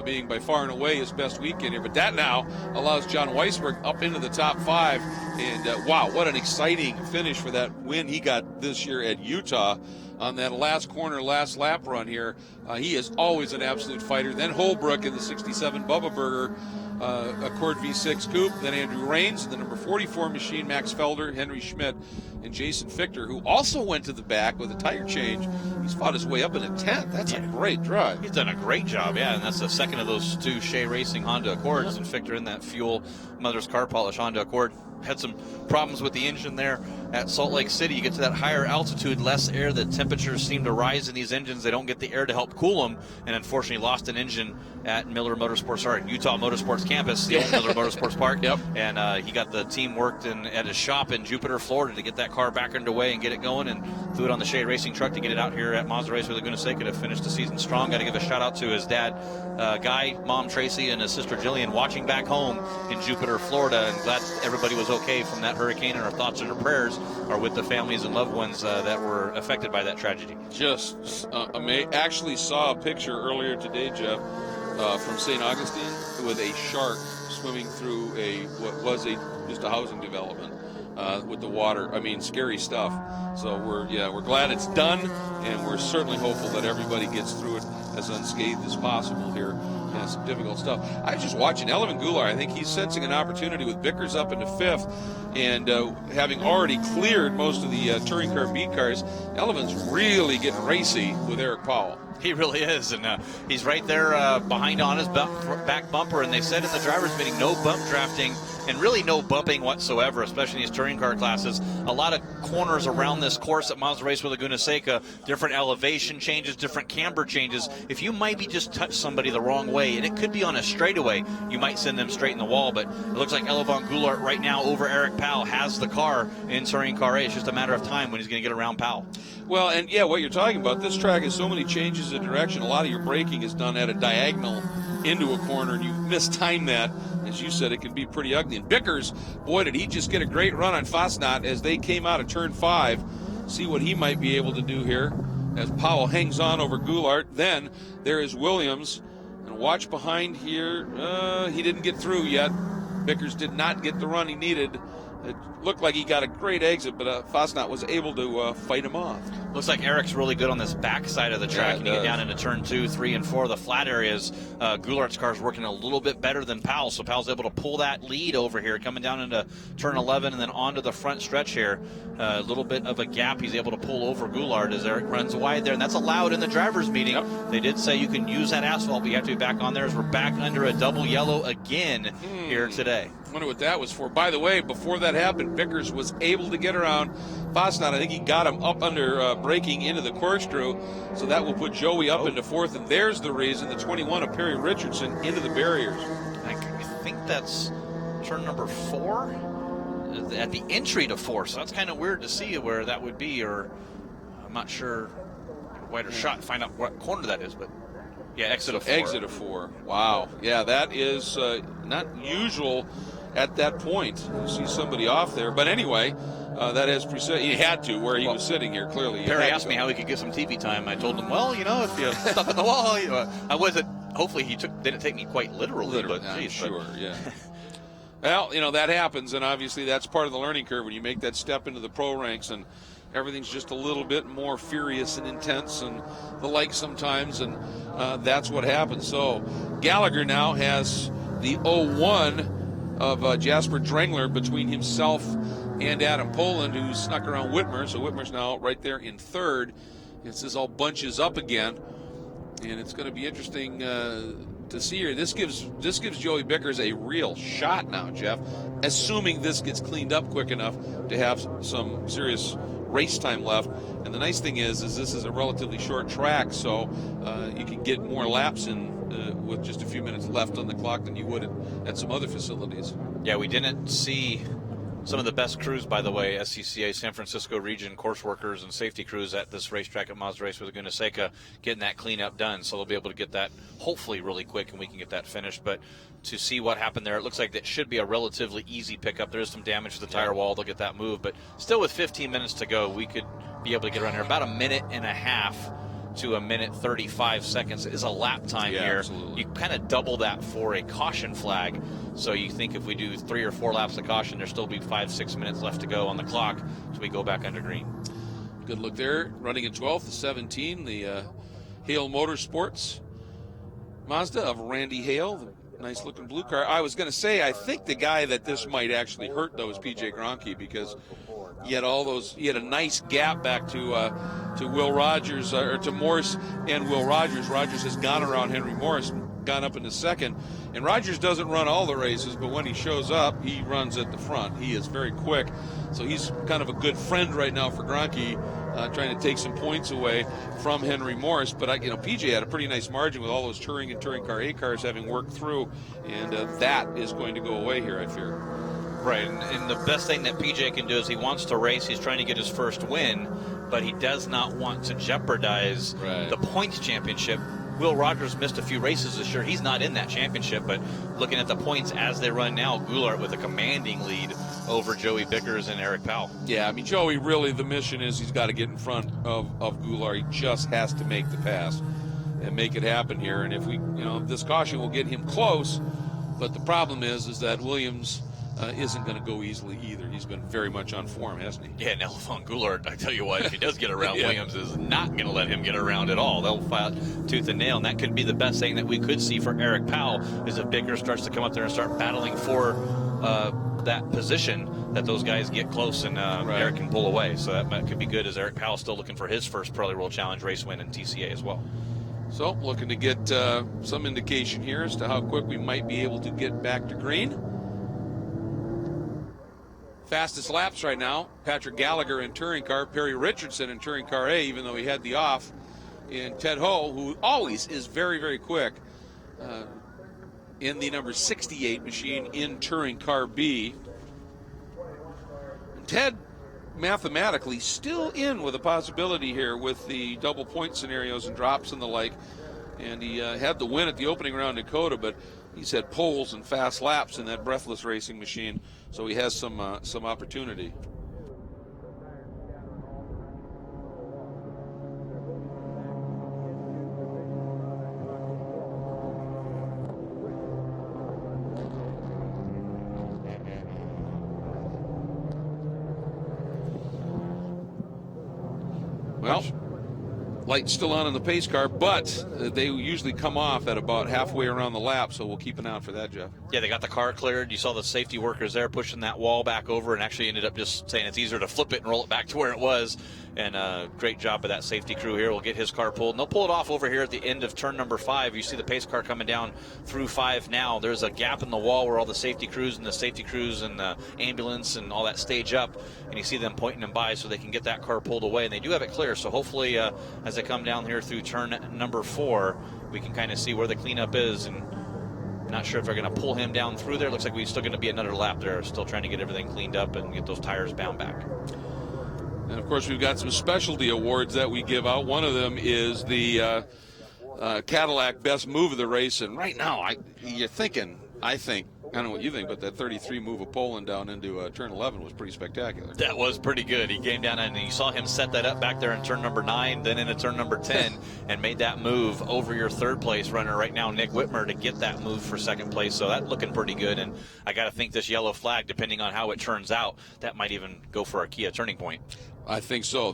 being by far and away his best weekend here. But that now allows John Weisberg up into the top 5. And wow, what an exciting finish for that win he got this year at Utah on that last corner, last lap run here. He is always an absolute fighter. Then Holbrook in the 67 Bubba Burger Accord V6 Coupe, then Andrew Raines, the number 44 machine, Max Felder, Henry Schmidt, and Jason Fichter, who also went to the back with a tire change. He's fought his way up in a 10th. That's a great drive. He's done a great job, and that's the second of those 2 Shea Racing Honda Accords, and Fichter in that Fuel Mother's Car Polish Honda Accord. Had some problems with the engine there at Salt Lake City. You get to that higher altitude, less air, the temperatures seem to rise in these engines. They don't get the air to help cool them, and unfortunately lost an engine at Utah Motorsports campus, the old Miller Motorsports Park. Yep. And he got the team worked at his shop in Jupiter, Florida to get that car back underway and get it going, and threw it on the Shea Racing truck to get it out here at Mazda Raceway Laguna Seca to finish the season strong. Got to give a shout out to his dad, Guy, mom Tracy, and his sister Jillian watching back home in Jupiter, Florida, and glad everybody was okay from that hurricane, and our thoughts and our prayers are with the families and loved ones that were affected by that tragedy. Just actually saw a picture earlier today, Jeff, from St. Augustine with a shark swimming through what was just a housing development with the water. I mean, scary stuff. So we're glad it's done, and we're certainly hopeful that everybody gets through it as unscathed as possible here. Yeah, some difficult stuff. I was just watching Elvin Goulart. I think he's sensing an opportunity with Bickers up into 5th, and having already cleared most of the touring car beat cars, Elvin's really getting racy with Eric Powell. He really is, and he's right there behind on his back bumper, and they said in the driver's meeting, no bump drafting and really no bumping whatsoever, especially in these touring car classes. A lot of corners around this course at Mazda Raceway Laguna Seca, different elevation changes, different camber changes. If you maybe just touch somebody the wrong way, and it could be on a straightaway, you might send them straight in the wall, but it looks like Elvin Goulart right now over Eric Powell has the car in touring car A. It's just a matter of time when he's going to get around Powell. Well, and yeah, what you're talking about, this track has so many changes of direction. A lot of your braking is done at a diagonal into a corner, and you mistime that. As you said, it can be pretty ugly. And Bickers, boy, did he just get a great run on Fosnot as they came out of turn 5. See what he might be able to do here as Powell hangs on over Goulart. Then there is Williams. And watch behind here. He didn't get through yet. Bickers did not get the run he needed. It looked like he got a great exit, but Fosnot was able to fight him off. Looks like Eric's really good on this back side of the track. And you get down into turn 2, 3, and 4, the flat areas. Goulart's car is working a little bit better than Powell, so Powell's able to pull that lead over here, coming down into turn 11 and then onto the front stretch here. A little bit of a gap he's able to pull over Goulart as Eric runs wide there, and that's allowed in the driver's meeting. Yep. They did say you can use that asphalt, but you have to be back on there as we're back under a double yellow again here today. I wonder what that was for. By the way, before that happened, Bickers was able to get around Fosnot. I think he got him up under braking into the corkscrew, so that will put Joey up into 4th, and there's the reason, the 21 of Perry Richardson into the barriers. I think that's turn number 4 at the entry to 4, so that's kind of weird to see where that would be, or I'm not sure. Wider shot, find out what corner that is, but yeah, exit of 4. Exit of 4. Wow. Yeah, that is not usual at that point. You see somebody off there. But anyway, that is he had to where he was sitting here, clearly. Perry asked me how he could get some TV time. I told him, well, if you have stuff in the wall, I wasn't, hopefully he didn't take me quite literally. But geez, sure, yeah. Well, that happens, and obviously that's part of the learning curve when you make that step into the pro ranks, and everything's just a little bit more furious and intense and the like sometimes, and that's what happens. So Gallagher now has the 0-1 of Jasper Drengler between himself and Adam Poland, who snuck around Whitmer. So Whitmer's now right there in 3rd. This all bunches up again, and it's going to be interesting to see here. This gives Joey Bickers a real shot now, Jeff, assuming this gets cleaned up quick enough to have some serious race time left. And the nice thing is this is a relatively short track, so you can get more laps in with just a few minutes left on the clock than you would at some other facilities. Yeah, we didn't see some of the best crews, by the way, SCCA, San Francisco region course workers and safety crews at this racetrack at Mazda Raceway Laguna Seca getting that cleanup done. So they'll be able to get that hopefully really quick, and we can get that finished. But to see what happened there, it looks like that should be a relatively easy pickup. There is some damage to the tire wall. They'll get that moved. But still with 15 minutes to go, we could be able to get around here. About a minute and a half to a minute 35 seconds is a lap time here. Absolutely. You kind of double that for a caution flag. So you think if we do 3 or 4 laps of caution, there'll still be 5-6 minutes left to go on the clock so we go back under green. Good look there. Running in 12th, the 17, the Hale Motorsports Mazda of Randy Hale. The nice looking blue car. I was going to say, I think the guy that this might actually hurt, though, is PJ Gronke, because he had a nice gap back to Will Rogers, or to Morse and Will Rogers. Rogers has gone around Henry Morse, gone up into second. And Rogers doesn't run all the races, but when he shows up, he runs at the front. He is very quick. So he's kind of a good friend right now for Gronke, trying to take some points away from Henry Morse. But, PJ had a pretty nice margin with all those Touring and Touring Car A cars having worked through, and that is going to go away here, I fear. Right, and the best thing that PJ can do is he wants to race. He's trying to get his first win, but he does not want to jeopardize the points championship. Will Rogers missed a few races this year. He's not in that championship, but looking at the points as they run now, Goulart with a commanding lead over Joey Bickers and Eric Powell. Yeah, Joey, really, the mission is he's got to get in front of Goulart. He just has to make the pass and make it happen here. And if we, this caution will get him close, but the problem is that Williams isn't going to go easily either. He's been very much on form, hasn't he? Yeah, and Elfon Goulart, I tell you what, if he does get around, Williams is not going to let him get around at all. They'll fight tooth and nail, and that could be the best thing that we could see for Eric Powell, is if Bickers starts to come up there and start battling for that position, that those guys get close and Eric can pull away. So that could be good, as Eric Powell still looking for his first Pirelli World Challenge race win in TCA as well. So looking to get some indication here as to how quick we might be able to get back to green. Fastest laps right now, Patrick Gallagher in Touring Car, Perry Richardson in Touring Car A, even though he had the off, and Ted Ho, who always is very, very quick, in the number 68 machine in Touring Car B. Ted, mathematically, still in with a possibility here with the double point scenarios and drops and the like, and he had the win at the opening round in Dakota, but he's had poles and fast laps in that breathless racing machine, so he has some opportunity. Well, light's still on in the pace car, but they usually come off at about halfway around the lap, so we'll keep an eye out for that, Jeff. Yeah, they got the car cleared. You saw the safety workers there pushing that wall back over, and actually ended up just saying it's easier to flip it and roll it back to where it was. And great job of that safety crew here. We'll get his car pulled, and they'll pull it off over here at the end of turn number 5. You see the pace car coming down through 5 now. There's a gap in the wall where all the safety crews and the ambulance and all that stage up, and you see them pointing them by so they can get that car pulled away, and they do have it clear. So hopefully as they come down here through turn number 4, we can kind of see where the cleanup is, and not sure if they're going to pull him down through there. Looks like we're still going to be another lap there, still trying to get everything cleaned up and get those tires bound back. And, of course, we've got some specialty awards that we give out. One of them is the Cadillac Best Move of the Race. And right now, I don't know what you think, but that 33 move of Poland down into turn 11 was pretty spectacular. That was pretty good. He came down and you saw him set that up back there in turn number 9, then into turn number 10, and made that move over your third place runner right now, Nick Whitmer, to get that move for second place. So that's looking pretty good. And I got to think this yellow flag, depending on how it turns out, that might even go for a Kia turning point. I think so.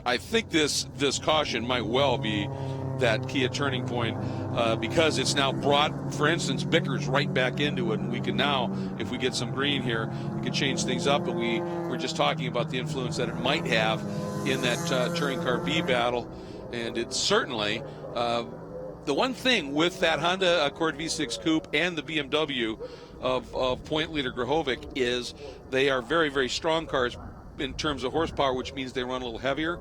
I think this caution might well be that Kia turning point because it's now brought, for instance, Bickers right back into it, and we can now, if we get some green here, we can change things up. But we're just talking about the influence that it might have in that Touring Car B battle, and it's certainly the one thing with that Honda Accord V6 Coupe and the BMW of point leader Grahovic is they are very, very strong cars in terms of horsepower, which means they run a little heavier,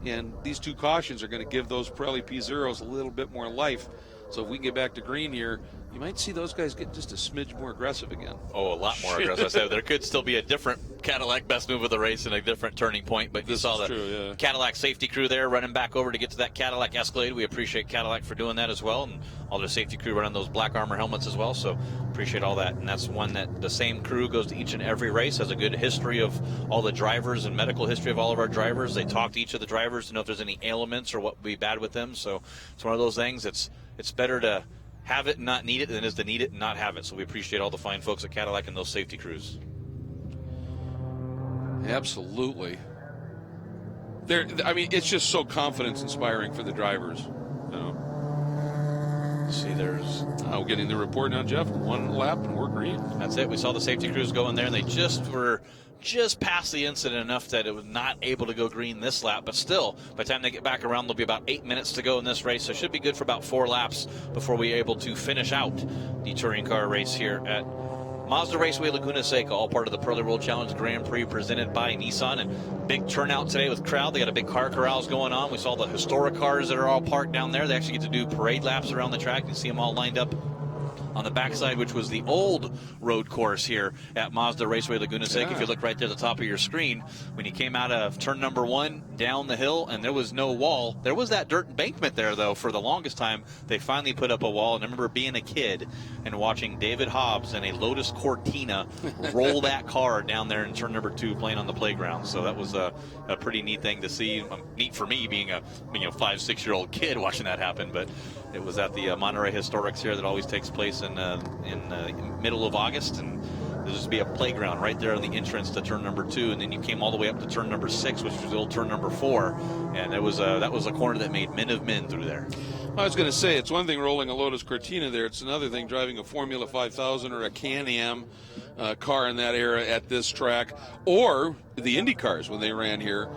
and these two cautions are going to give those Pirelli P0s a little bit more life. So if we can get back to green here, you might see those guys get just a smidge more aggressive again. Oh, a lot more aggressive. I said there could still be a different Cadillac best move of the race in a different turning point, but you saw the Cadillac safety crew there running back over to get to that Cadillac Escalade. We appreciate Cadillac for doing that as well, and all their safety crew running those black armor helmets as well, so appreciate all that. And that's one that the same crew goes to each and every race, has a good history of all the drivers and medical history of all of our drivers. They talk to each of the drivers to know if there's any ailments or what would be bad with them, so it's one of those things. It's better to have it and not need it than it is to need it and not have it, so we appreciate all the fine folks at Cadillac and those safety crews. Absolutely. I mean, it's just so confidence-inspiring for the drivers. You know. See, there's... we're getting the report now, Jeff. One lap and we're green. That's it. We saw the safety crews go in there, and they were just past the incident enough that it was not able to go green this lap. But still, by the time they get back around, there'll be about 8 minutes to go in this race. So it should be good for about 4 laps before we're able to finish out the touring car race here at Mazda Raceway Laguna Seca, all part of the Pirelli World Challenge Grand Prix presented by Nissan. And big turnout today with crowd. They got a big car corrals going on. We saw the historic cars that are all parked down there. They actually get to do parade laps around the track. You can see them all lined up on the backside, which was the old road course here at Mazda Raceway Laguna Seca. Yeah. If you look right there at the top of your screen, when you came out of turn number 1 down the hill, and there was no wall. There was that dirt embankment there, though, for the longest time. They finally put up a wall. And I remember being a kid and watching David Hobbs and a Lotus Cortina roll that car down there in turn number 2 playing on the playground. So that was a pretty neat thing to see. Neat for me being a 5-6-year-old kid watching that happen, but it was at the Monterey Historics here that always takes place in middle of August, and there's just be a playground right there on the entrance to turn number 2, and then you came all the way up to turn number 6, which was the old turn number 4, and that was a corner that made men of men through there. I was going to say, it's one thing rolling a Lotus Cortina there. It's another thing driving a Formula 5000 or a Can-Am car in that era at this track, or the Indy cars when they ran here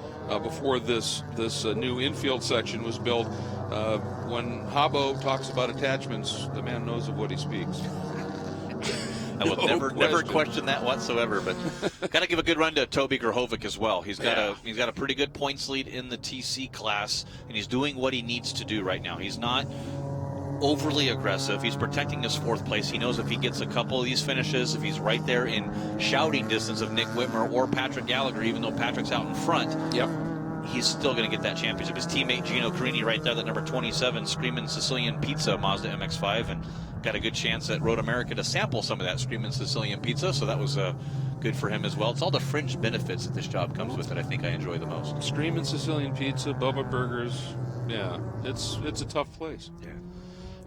before this new infield section was built. When Habbo talks about attachments, the man knows of what he speaks. I will never question that whatsoever. But got to give a good run to Toby Grahovic as well. He's got a pretty good points lead in the TC class, and he's doing what he needs to do right now. He's not overly aggressive. He's protecting his 4th place. He knows if he gets a couple of these finishes, if he's right there in shouting distance of Nick Whitmer or Patrick Gallagher, even though Patrick's out in front. Yep. He's still going to get that championship. His teammate Gino Carini right there, that number 27, Screamin' Sicilian Pizza Mazda MX-5, and got a good chance at Road America to sample some of that Screamin' Sicilian Pizza, so that was good for him as well. It's all the fringe benefits that this job comes with that I think I enjoy the most. Screamin' Sicilian Pizza, Bubba Burgers, yeah, it's a tough place. Yeah.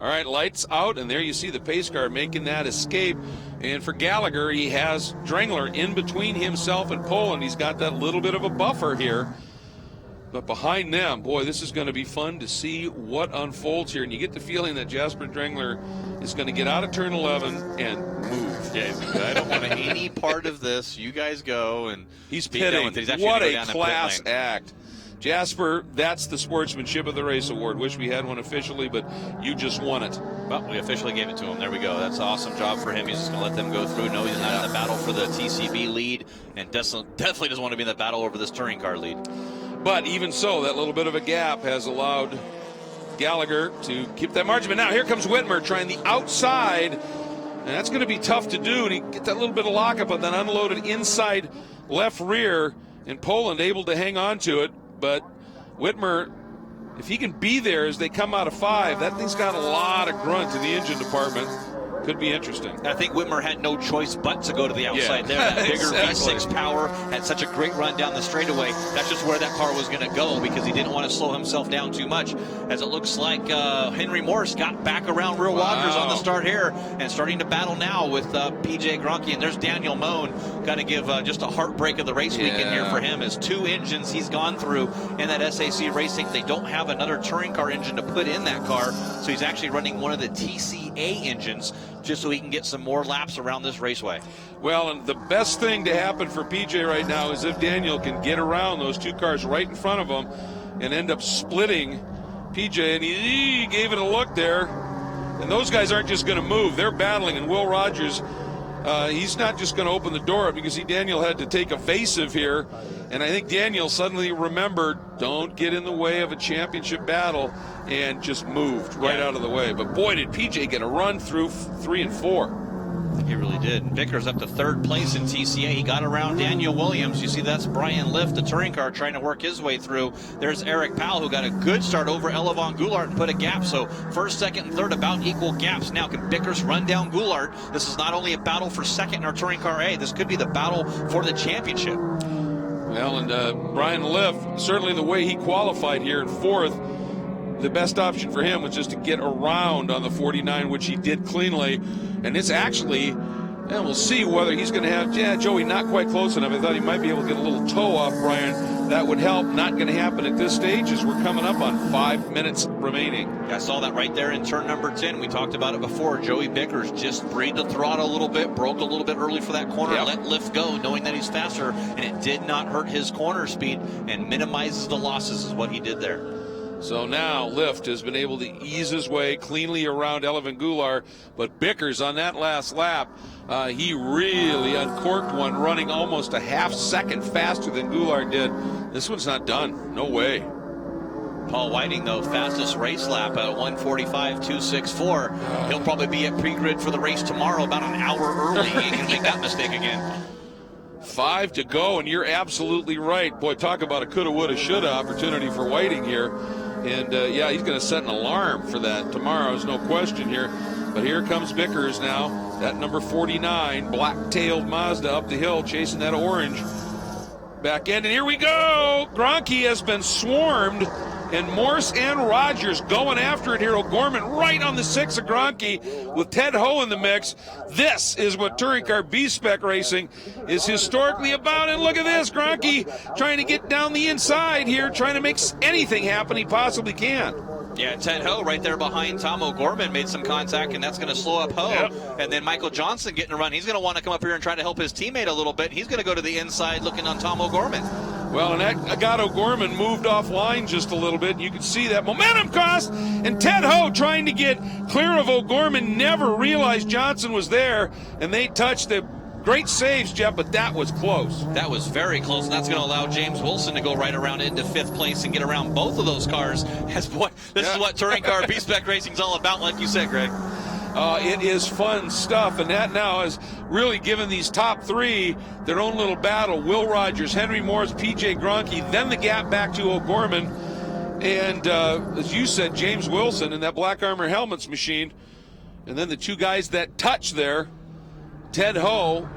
All right, lights out, and there you see the pace car making that escape. And for Gallagher, he has Drengler in between himself and Poland. He's got that little bit of a buffer here. But behind them, boy, this is going to be fun to see what unfolds here. And you get the feeling that Jasper Drengler is going to get out of turn 11 and move. Yeah, I don't want any part of this. You guys go. And he's pitting. What a class act. Jasper, that's the Sportsmanship of the Race Award. Wish we had one officially, but you just won it. Well, we officially gave it to him. There we go. That's an awesome job for him. He's just going to let them go through. No, he's not in the battle for the TCB lead, and definitely doesn't want to be in the battle over this touring car lead. But even so, that little bit of a gap has allowed Gallagher to keep that margin. But now here comes Whitmer trying the outside, and that's going to be tough to do. And he get that little bit of lockup on that unloaded inside left rear, and Poland able to hang on to it. But Whitmer, if he can be there as they come out of 5, that thing's got a lot of grunt in the engine department. Could be interesting. I think Whitmer had no choice but to go to the outside there. That bigger V6 power had such a great run down the straightaway. That's just where that car was going to go because he didn't want to slow himself down too much. As it looks like Henry Morse got back around Real Rogers on the start here and starting to battle now with PJ Gronke. And there's Daniel Moen. Got to give just a heartbreak of the race weekend here for him. As 2 engines he's gone through in that SAC Racing. They don't have another touring car engine to put in that car, so he's actually running one of the TCA engines just so he can get some more laps around this raceway. Well, and the best thing to happen for PJ right now is if Daniel can get around those 2 cars right in front of him and end up splitting PJ, and he gave it a look there. And those guys aren't just going to move. They're battling, and Will Rogers, he's not just going to open the door because Daniel had to take evasive here. And I think Daniel suddenly remembered, don't get in the way of a championship battle, and just moved right out of the way. But boy, did PJ get a run through 3 and 4. He really did. Vickers up to third place in TCA. He got around Daniel Williams. You see that's Brian Lift, the touring car, trying to work his way through. There's Eric Powell, who got a good start over Elevon Goulart and put a gap. So first, second, and third about equal gaps. Now can Vickers run down Goulart? This is not only a battle for second in our touring car A, this could be the battle for the championship. Well, and Brian Lift, certainly the way he qualified here in fourth, the best option for him was just to get around on the 49, which he did cleanly. And it's actually, and we'll see whether he's going to have, Joey, not quite close enough. I thought he might be able to get a little toe off Brian. That would help. Not going to happen at this stage as we're coming up on 5 minutes remaining. I saw that right there in turn number 10. We talked about it before. Joey Vickers just breathed the throttle a little bit, broke a little bit early for that corner, let Lift go, knowing that he's faster, and it did not hurt his corner speed and minimizes the losses is what he did there. So now Lift has been able to ease his way cleanly around Elevon Goulart, but Vickers on that last lap, he really uncorked one, running almost a half second faster than Goulart did. This one's not done. No way. Paul Whiting, though, fastest race lap at 1:45.264. He'll probably be at pre-grid for the race tomorrow about an hour early. He can make that mistake again. 5 to go, and you're absolutely right. Boy, talk about a coulda, woulda, shoulda opportunity for Whiting here. And, yeah, he's going to set an alarm for that tomorrow. There's no question here. But here comes Vickers now. That number 49, black-tailed Mazda up the hill, chasing that orange. Back end, and here we go. Gronke has been swarmed, and Morse and Rogers going after it here. O'Gorman right on the 6 of Gronke with Ted Ho in the mix. This is what touring car B-Spec racing is historically about. And look at this, Gronke trying to get down the inside here, trying to make anything happen he possibly can. Yeah, Ted Ho right there behind Tom O'Gorman made some contact, and that's going to slow up Ho. Yep. And then Michael Johnson getting a run. He's going to want to come up here and try to help his teammate a little bit. He's going to go to the inside looking on Tom O'Gorman. Well, and that got O'Gorman moved offline just a little bit. You can see that momentum cost. And Ted Ho trying to get clear of O'Gorman, never realized Johnson was there, and they touched the great saves, Jeff, but that was close. That was very close, and that's going to allow James Wilson to go right around into 5th place and get around both of those cars. This is what touring car B-Spec racing is all about, like you said, Greg. It is fun stuff, and that now has really given these top three their own little battle. Will Rogers, Henry Morris, P.J. Gronke, then the gap back to O'Gorman, and as you said, James Wilson in that Black Armor Helmets machine, and then the two guys that touch there, Ted Ho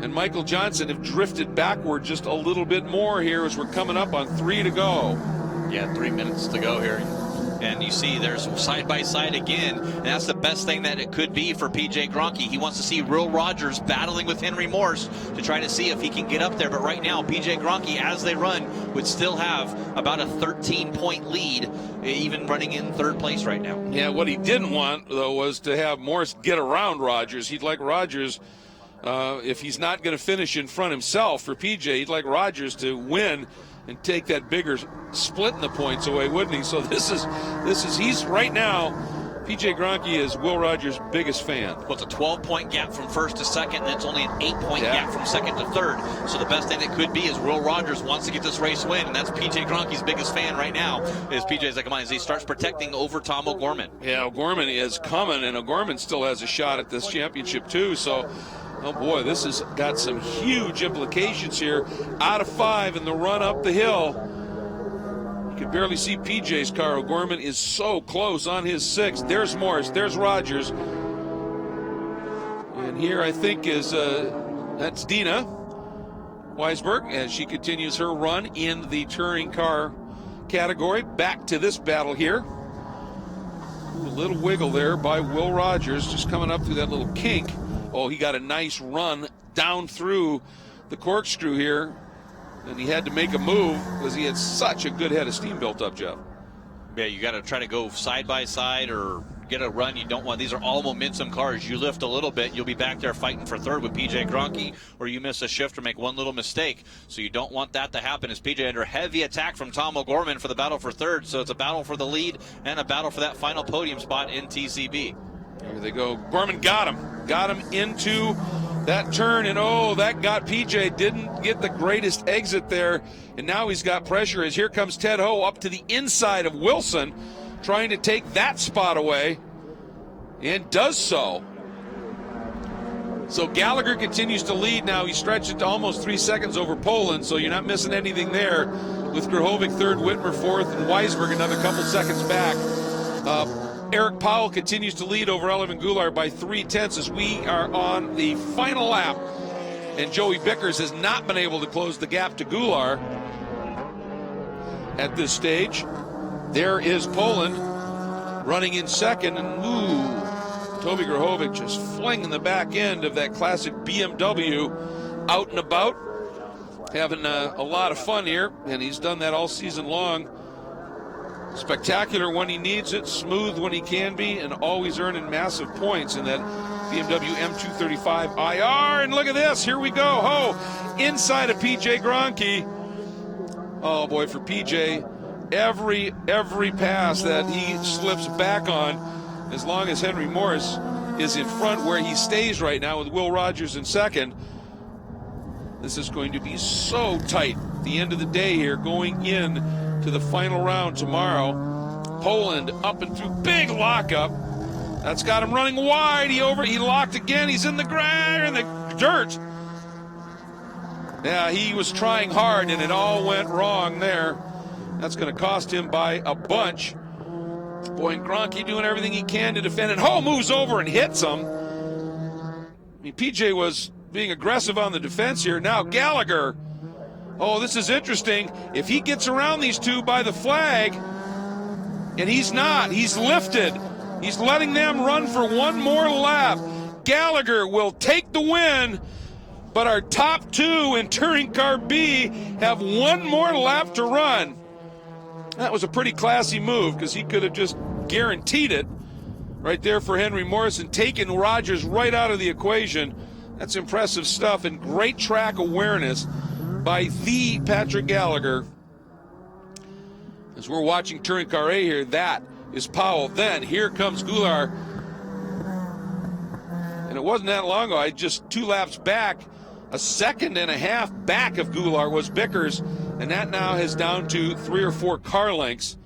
and Michael Johnson, have drifted backward just a little bit more here as we're coming up on 3 to go. Yeah, 3 minutes to go here. And you see there's side by side again, and that's the best thing that it could be for PJ Gronke. He wants to see Will Rogers battling with Henry Morse to try to see if he can get up there. But right now, PJ Gronke, as they run, would still have about a 13-point lead, even running in 3rd place right now. Yeah, what he didn't want, though, was to have Morse get around Rogers. He'd like Rogers, if he's not going to finish in front himself for PJ, he'd like Rogers to win and take that bigger split in the points away, wouldn't he? So he's right now, PJ Gronke is Will Rogers' biggest fan. Well, it's a 12-point gap from 1st to 2nd, and it's only an 8-point gap from 2nd to 3rd. So the best thing that could be is Will Rogers wants to get this race win, and that's PJ Gronke's biggest fan right now. Is PJ's like, come on, as he starts protecting over Tom O'Gorman. Yeah, O'Gorman is coming, and O'Gorman still has a shot at this championship too. So, oh boy, this has got some huge implications here. Out of 5 in the run up the hill. You can barely see PJ's car. O'Gorman is so close on his 6. There's Morris. There's Rogers. And here I think is, that's Dina Weisberg as she continues her run in the touring car category. Back to this battle here. Ooh, a little wiggle there by Will Rogers, just coming up through that little kink. Oh, he got a nice run down through the corkscrew here, and he had to make a move because he had such a good head of steam built up, Jeff. Yeah, you got to try to go side by side or get a run. You don't want, these are all momentum cars. You lift a little bit, you'll be back there fighting for 3rd with PJ Gronke, or you miss a shift or make one little mistake. So you don't want that to happen as PJ under heavy attack from Tom O'Gorman for the battle for 3rd. So it's a battle for the lead and a battle for that final podium spot in TCB. Here they go. Gorman got him into that turn, and oh, that got PJ. Didn't get the greatest exit there, and now he's got pressure as here comes Ted Ho up to the inside of Wilson, trying to take that spot away, and does so. So Gallagher continues to lead now. He stretched it to almost 3 seconds over Poland, so you're not missing anything there. With Grahovic third, Whitmer fourth, and Weisberg another couple seconds back. Eric Powell continues to lead over Elvin Goulart by 0.3 as we are on the final lap. And Joey Bickers has not been able to close the gap to Goulart at this stage. There is Poland running in second, and Toby Grahovic just flinging the back end of that classic BMW out and about, having a lot of fun here, and he's done that all season long. Spectacular when he needs it, smooth when he can be, and always earning massive points in that BMW M235 IR. And look at this, here we go. Inside of PJ Gronke. Oh boy, for PJ, every pass that he slips back on, as long as Henry Morris is in front where he stays right now with Will Rogers in second, this is going to be so tight at the end of the day here, going in to the final round tomorrow. Poland up and through, big lockup. That's got him running wide. He locked again. He's in the ground, in the dirt. Yeah, he was trying hard, and it all went wrong there. That's going to cost him by a bunch. Boy, and Gronke doing everything he can to defend it. Moves over and hits him. I mean, PJ was being aggressive on the defense here. Now Gallagher. Oh, this is interesting. If he gets around these two by the flag, and he's not, he's lifted. He's letting them run for one more lap. Gallagher will take the win, but our top two in Touring Car B have one more lap to run. That was a pretty classy move, because he could have just guaranteed it right there for Henry Morrison, taking Rogers right out of the equation. That's impressive stuff, and great track awareness by the Patrick Gallagher. As we're watching Touring Car A here, that is Powell. Then here comes Goulart. And it wasn't that long ago, just 2 laps back, a second and a half back of Goulart was Bickers, and that now has down to 3 or 4 car lengths.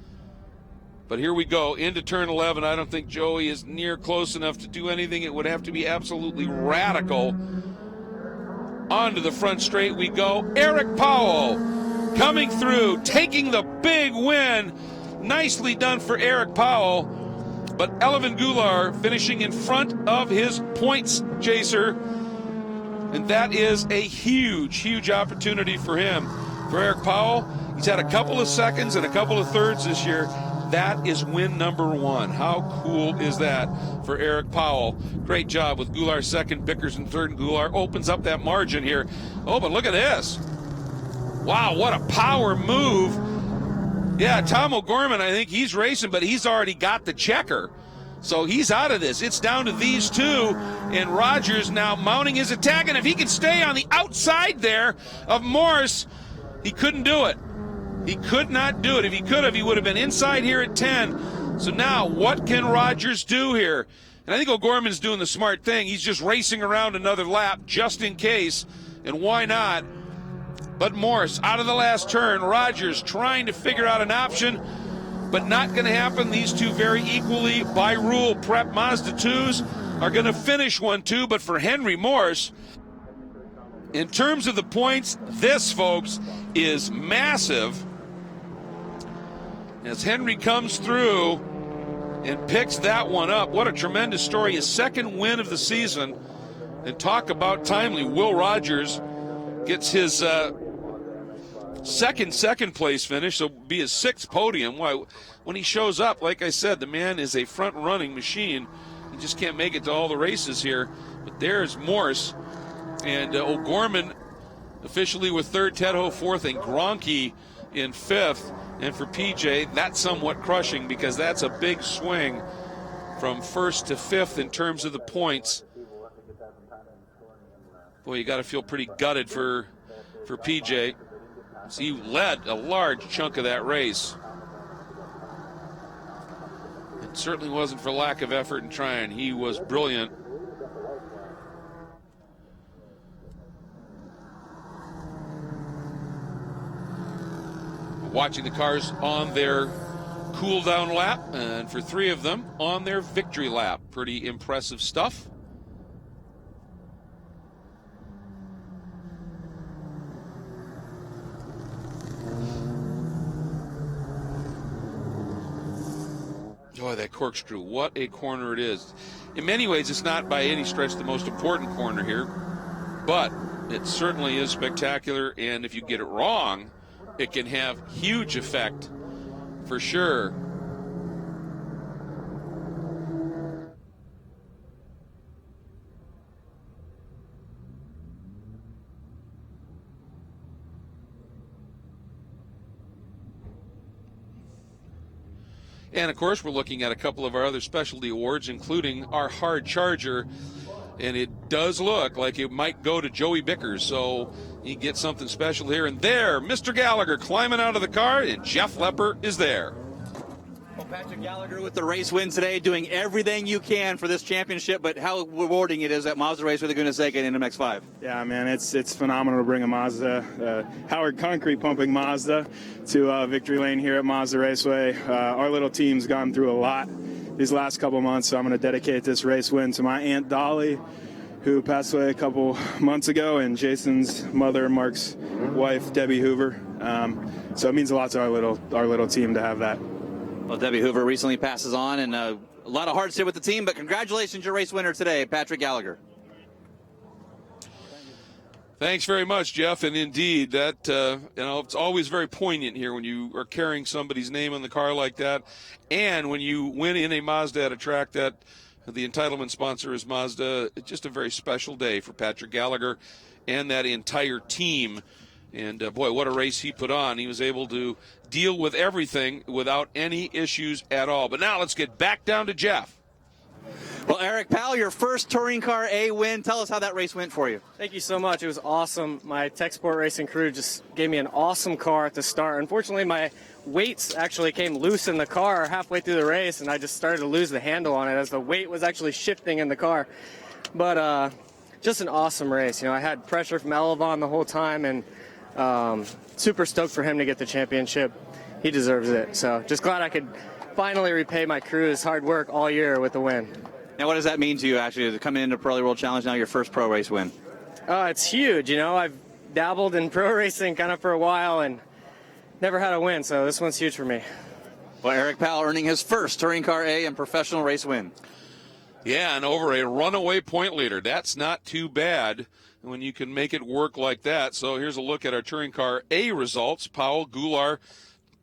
But here we go into turn 11. I don't think Joey is near close enough to do anything. It would have to be absolutely radical. Onto the front straight we go. Eric Powell coming through, taking the big win. Nicely done for Eric Powell. But Elvin Goulart finishing in front of his points chaser. And that is a huge, huge opportunity for him. For Eric Powell, he's had a couple of seconds and a couple of thirds this year. That is win number 1. How cool is that for Eric Powell? Great job with Goulart second, Bickers in third, and Goulart opens up that margin here. Oh, but look at this. Wow, what a power move. Yeah, Tom O'Gorman, I think he's racing, but he's already got the checker. So he's out of this. It's down to these two, and Rogers now mounting his attack. And if he could stay on the outside there of Morris, he couldn't do it. He could not do it. If he could have, he would have been inside here at 10. So now what can Rogers do here? And I think O'Gorman's doing the smart thing. He's just racing around another lap just in case, and why not? But Morris out of the last turn. Rogers trying to figure out an option, but not going to happen. These two very equally, by rule, prep Mazda 2s are going to finish 1-2. But for Henry Morris, in terms of the points, this, folks, is massive. As Henry comes through and picks that one up. What a tremendous story. His second win of the season. And talk about timely. Will Rogers gets his second place finish, so be his 6th podium. Why, when he shows up, like I said, the man is a front-running machine. He just can't make it to all the races here. But there's Morse. And O'Gorman officially with 3rd, Tedho 4th, and Gronke in 5th. And for PJ, that's somewhat crushing, because that's a big swing from 1st to 5th in terms of the points. Boy, you got to feel pretty gutted for PJ. So he led a large chunk of that race. It certainly wasn't for lack of effort and trying. He was brilliant. Watching the cars on their cool down lap, and for 3 of them on their victory lap. Pretty impressive stuff. that corkscrew. What a corner it is. In many ways, it's not by any stretch the most important corner here, but it certainly is spectacular, and if you get it wrong, it can have huge effect for sure. And, of course, we're looking at a couple of our other specialty awards, including our hard charger. And it does look like it might go to Joey Bickers. So he gets something special here. And there, Mr. Gallagher climbing out of the car, and Jeff Lepper is there. Well, Patrick Gallagher with the race win today, doing everything you can for this championship, but how rewarding it is at Mazda Raceway Laguna Seca in MX-5. Yeah, man, it's phenomenal to bring a Mazda, Howard Concrete pumping Mazda to victory lane here at Mazda Raceway. Our little team's gone through a lot these last couple months, so I'm going to dedicate this race win to my Aunt Dolly, who passed away a couple months ago, and Jason's mother, Mark's wife, Debbie Hoover. So it means a lot to our little team to have that. Well, Debbie Hoover recently passes on, and a lot of hard sit with the team, but congratulations, your race winner today, Patrick Gallagher. Thanks very much, Jeff. And indeed, that it's always very poignant here when you are carrying somebody's name on the car like that, and when you win in a Mazda at a track that the entitlement sponsor is Mazda. It's just a very special day for Patrick Gallagher and that entire team. And boy, what a race he put on. He was able to deal with everything without any issues at all. But now let's get back down to Jeff. Well, Eric Powell, your first Touring Car A win. Tell us how that race went for you. Thank you so much. It was awesome. My Tech Sport Racing crew just gave me an awesome car at the start. Unfortunately, my weights actually came loose in the car halfway through the race, and I just started to lose the handle on it as the weight was actually shifting in the car. But just an awesome race. You know, I had pressure from Elevon the whole time, and super stoked for him to get the championship. He deserves it. So just glad I could finally repay my crew's hard work all year with the win. Now, what does that mean to you, actually, coming into Pirelli World Challenge, now your first pro race win? It's huge. You know, I've dabbled in pro racing kind of for a while and never had a win, so this one's huge for me. Well, Eric Powell earning his first Touring Car A and professional race win. Yeah, and over a runaway point leader. That's not too bad when you can make it work like that. So here's a look at our Touring Car A results. Powell, Goulart,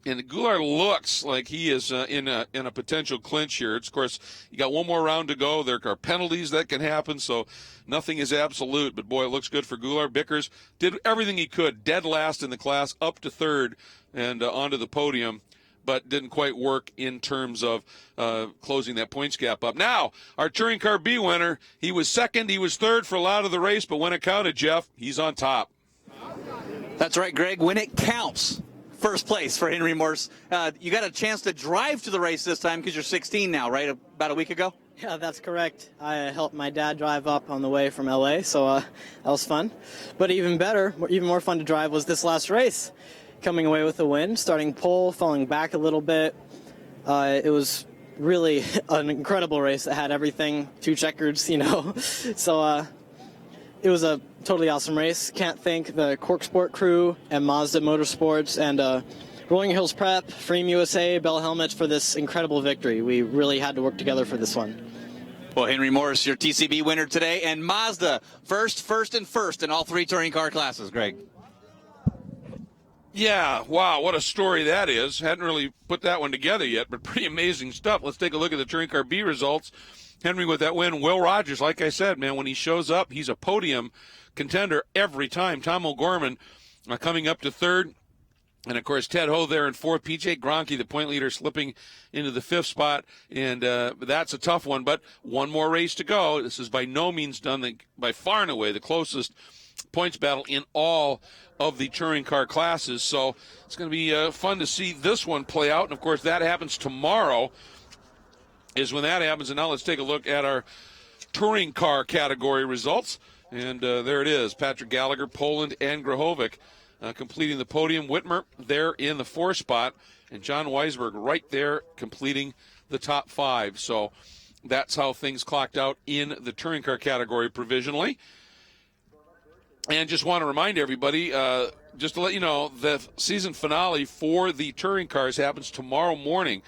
and Goulart looks like he is in a potential clinch here. It's, of course, you got one more round to go. There are penalties that can happen, so nothing is absolute. But, boy, it looks good for Goulart. Bickers did everything he could, dead last in the class, up to third and onto the podium, but didn't quite work in terms of closing that points gap up. Now, our Touring Car B winner, he was second, he was third for a lot of the race, but when it counted, Jeff, he's on top. That's right, Greg. When it counts, first place for Henry Morse. You got a chance to drive to the race this time because you're 16 now, right? About a week ago? Yeah, that's correct. I helped my dad drive up on the way from LA, so that was fun. But even better, even more fun to drive was this last race. Coming away with a win, starting pole, falling back a little bit. It was really an incredible race that had everything, 2 checkers, you know. So it was a totally awesome race. Can't thank the Cork Sport crew and Mazda Motorsports and Rolling Hills Prep, Freem USA, Bell Helmets for this incredible victory. We really had to work together for this one. Well, Henry Morris, your TCB winner today, and Mazda first in all 3 touring car classes, Greg. Yeah, wow, what a story that is. Hadn't really put that one together yet, but pretty amazing stuff. Let's take a look at the Touring Car B results. Henry with that win. Will Rogers, like I said, man, when he shows up, he's a podium contender every time. Tom O'Gorman coming up to third. And, of course, Ted Ho there in fourth. PJ Gronke, the point leader, slipping into the 5th spot. And that's a tough one, but one more race to go. This is by no means done. By far and away the closest points battle in all of the touring car classes. So it's going to be fun to see this one play out. And, of course, that happens tomorrow is when that happens. And now let's take a look at our touring car category results. And there it is. Patrick Gallagher, Poland, and Grahovic completing the podium. Whitmer there in the 4th spot. And John Weisberg right there completing the top 5. So that's how things clocked out in the touring car category provisionally. And just want to remind everybody, just to let you know, the season finale for the touring cars happens tomorrow morning.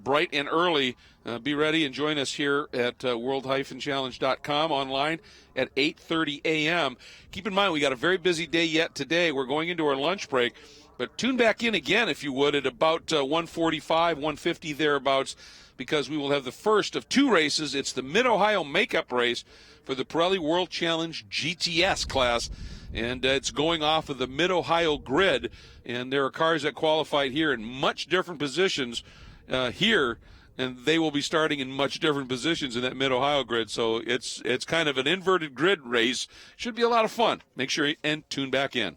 bright and early. Be ready and join us here at world-challenge.com online at 8:30 a.m. Keep in mind, we got a very busy day yet today. We're going into our lunch break, but tune back in again, if you would, at about 1:45, 1:50 thereabouts, because we will have the first of two races. It's the Mid-Ohio Makeup Race for the Pirelli World Challenge GTS class, and it's going off of the Mid-Ohio grid, and there are cars that qualified here in much different positions here, and they will be starting in much different positions in that Mid-Ohio grid. So it's kind of an inverted grid race. Should be a lot of fun. Make sure and tune back in.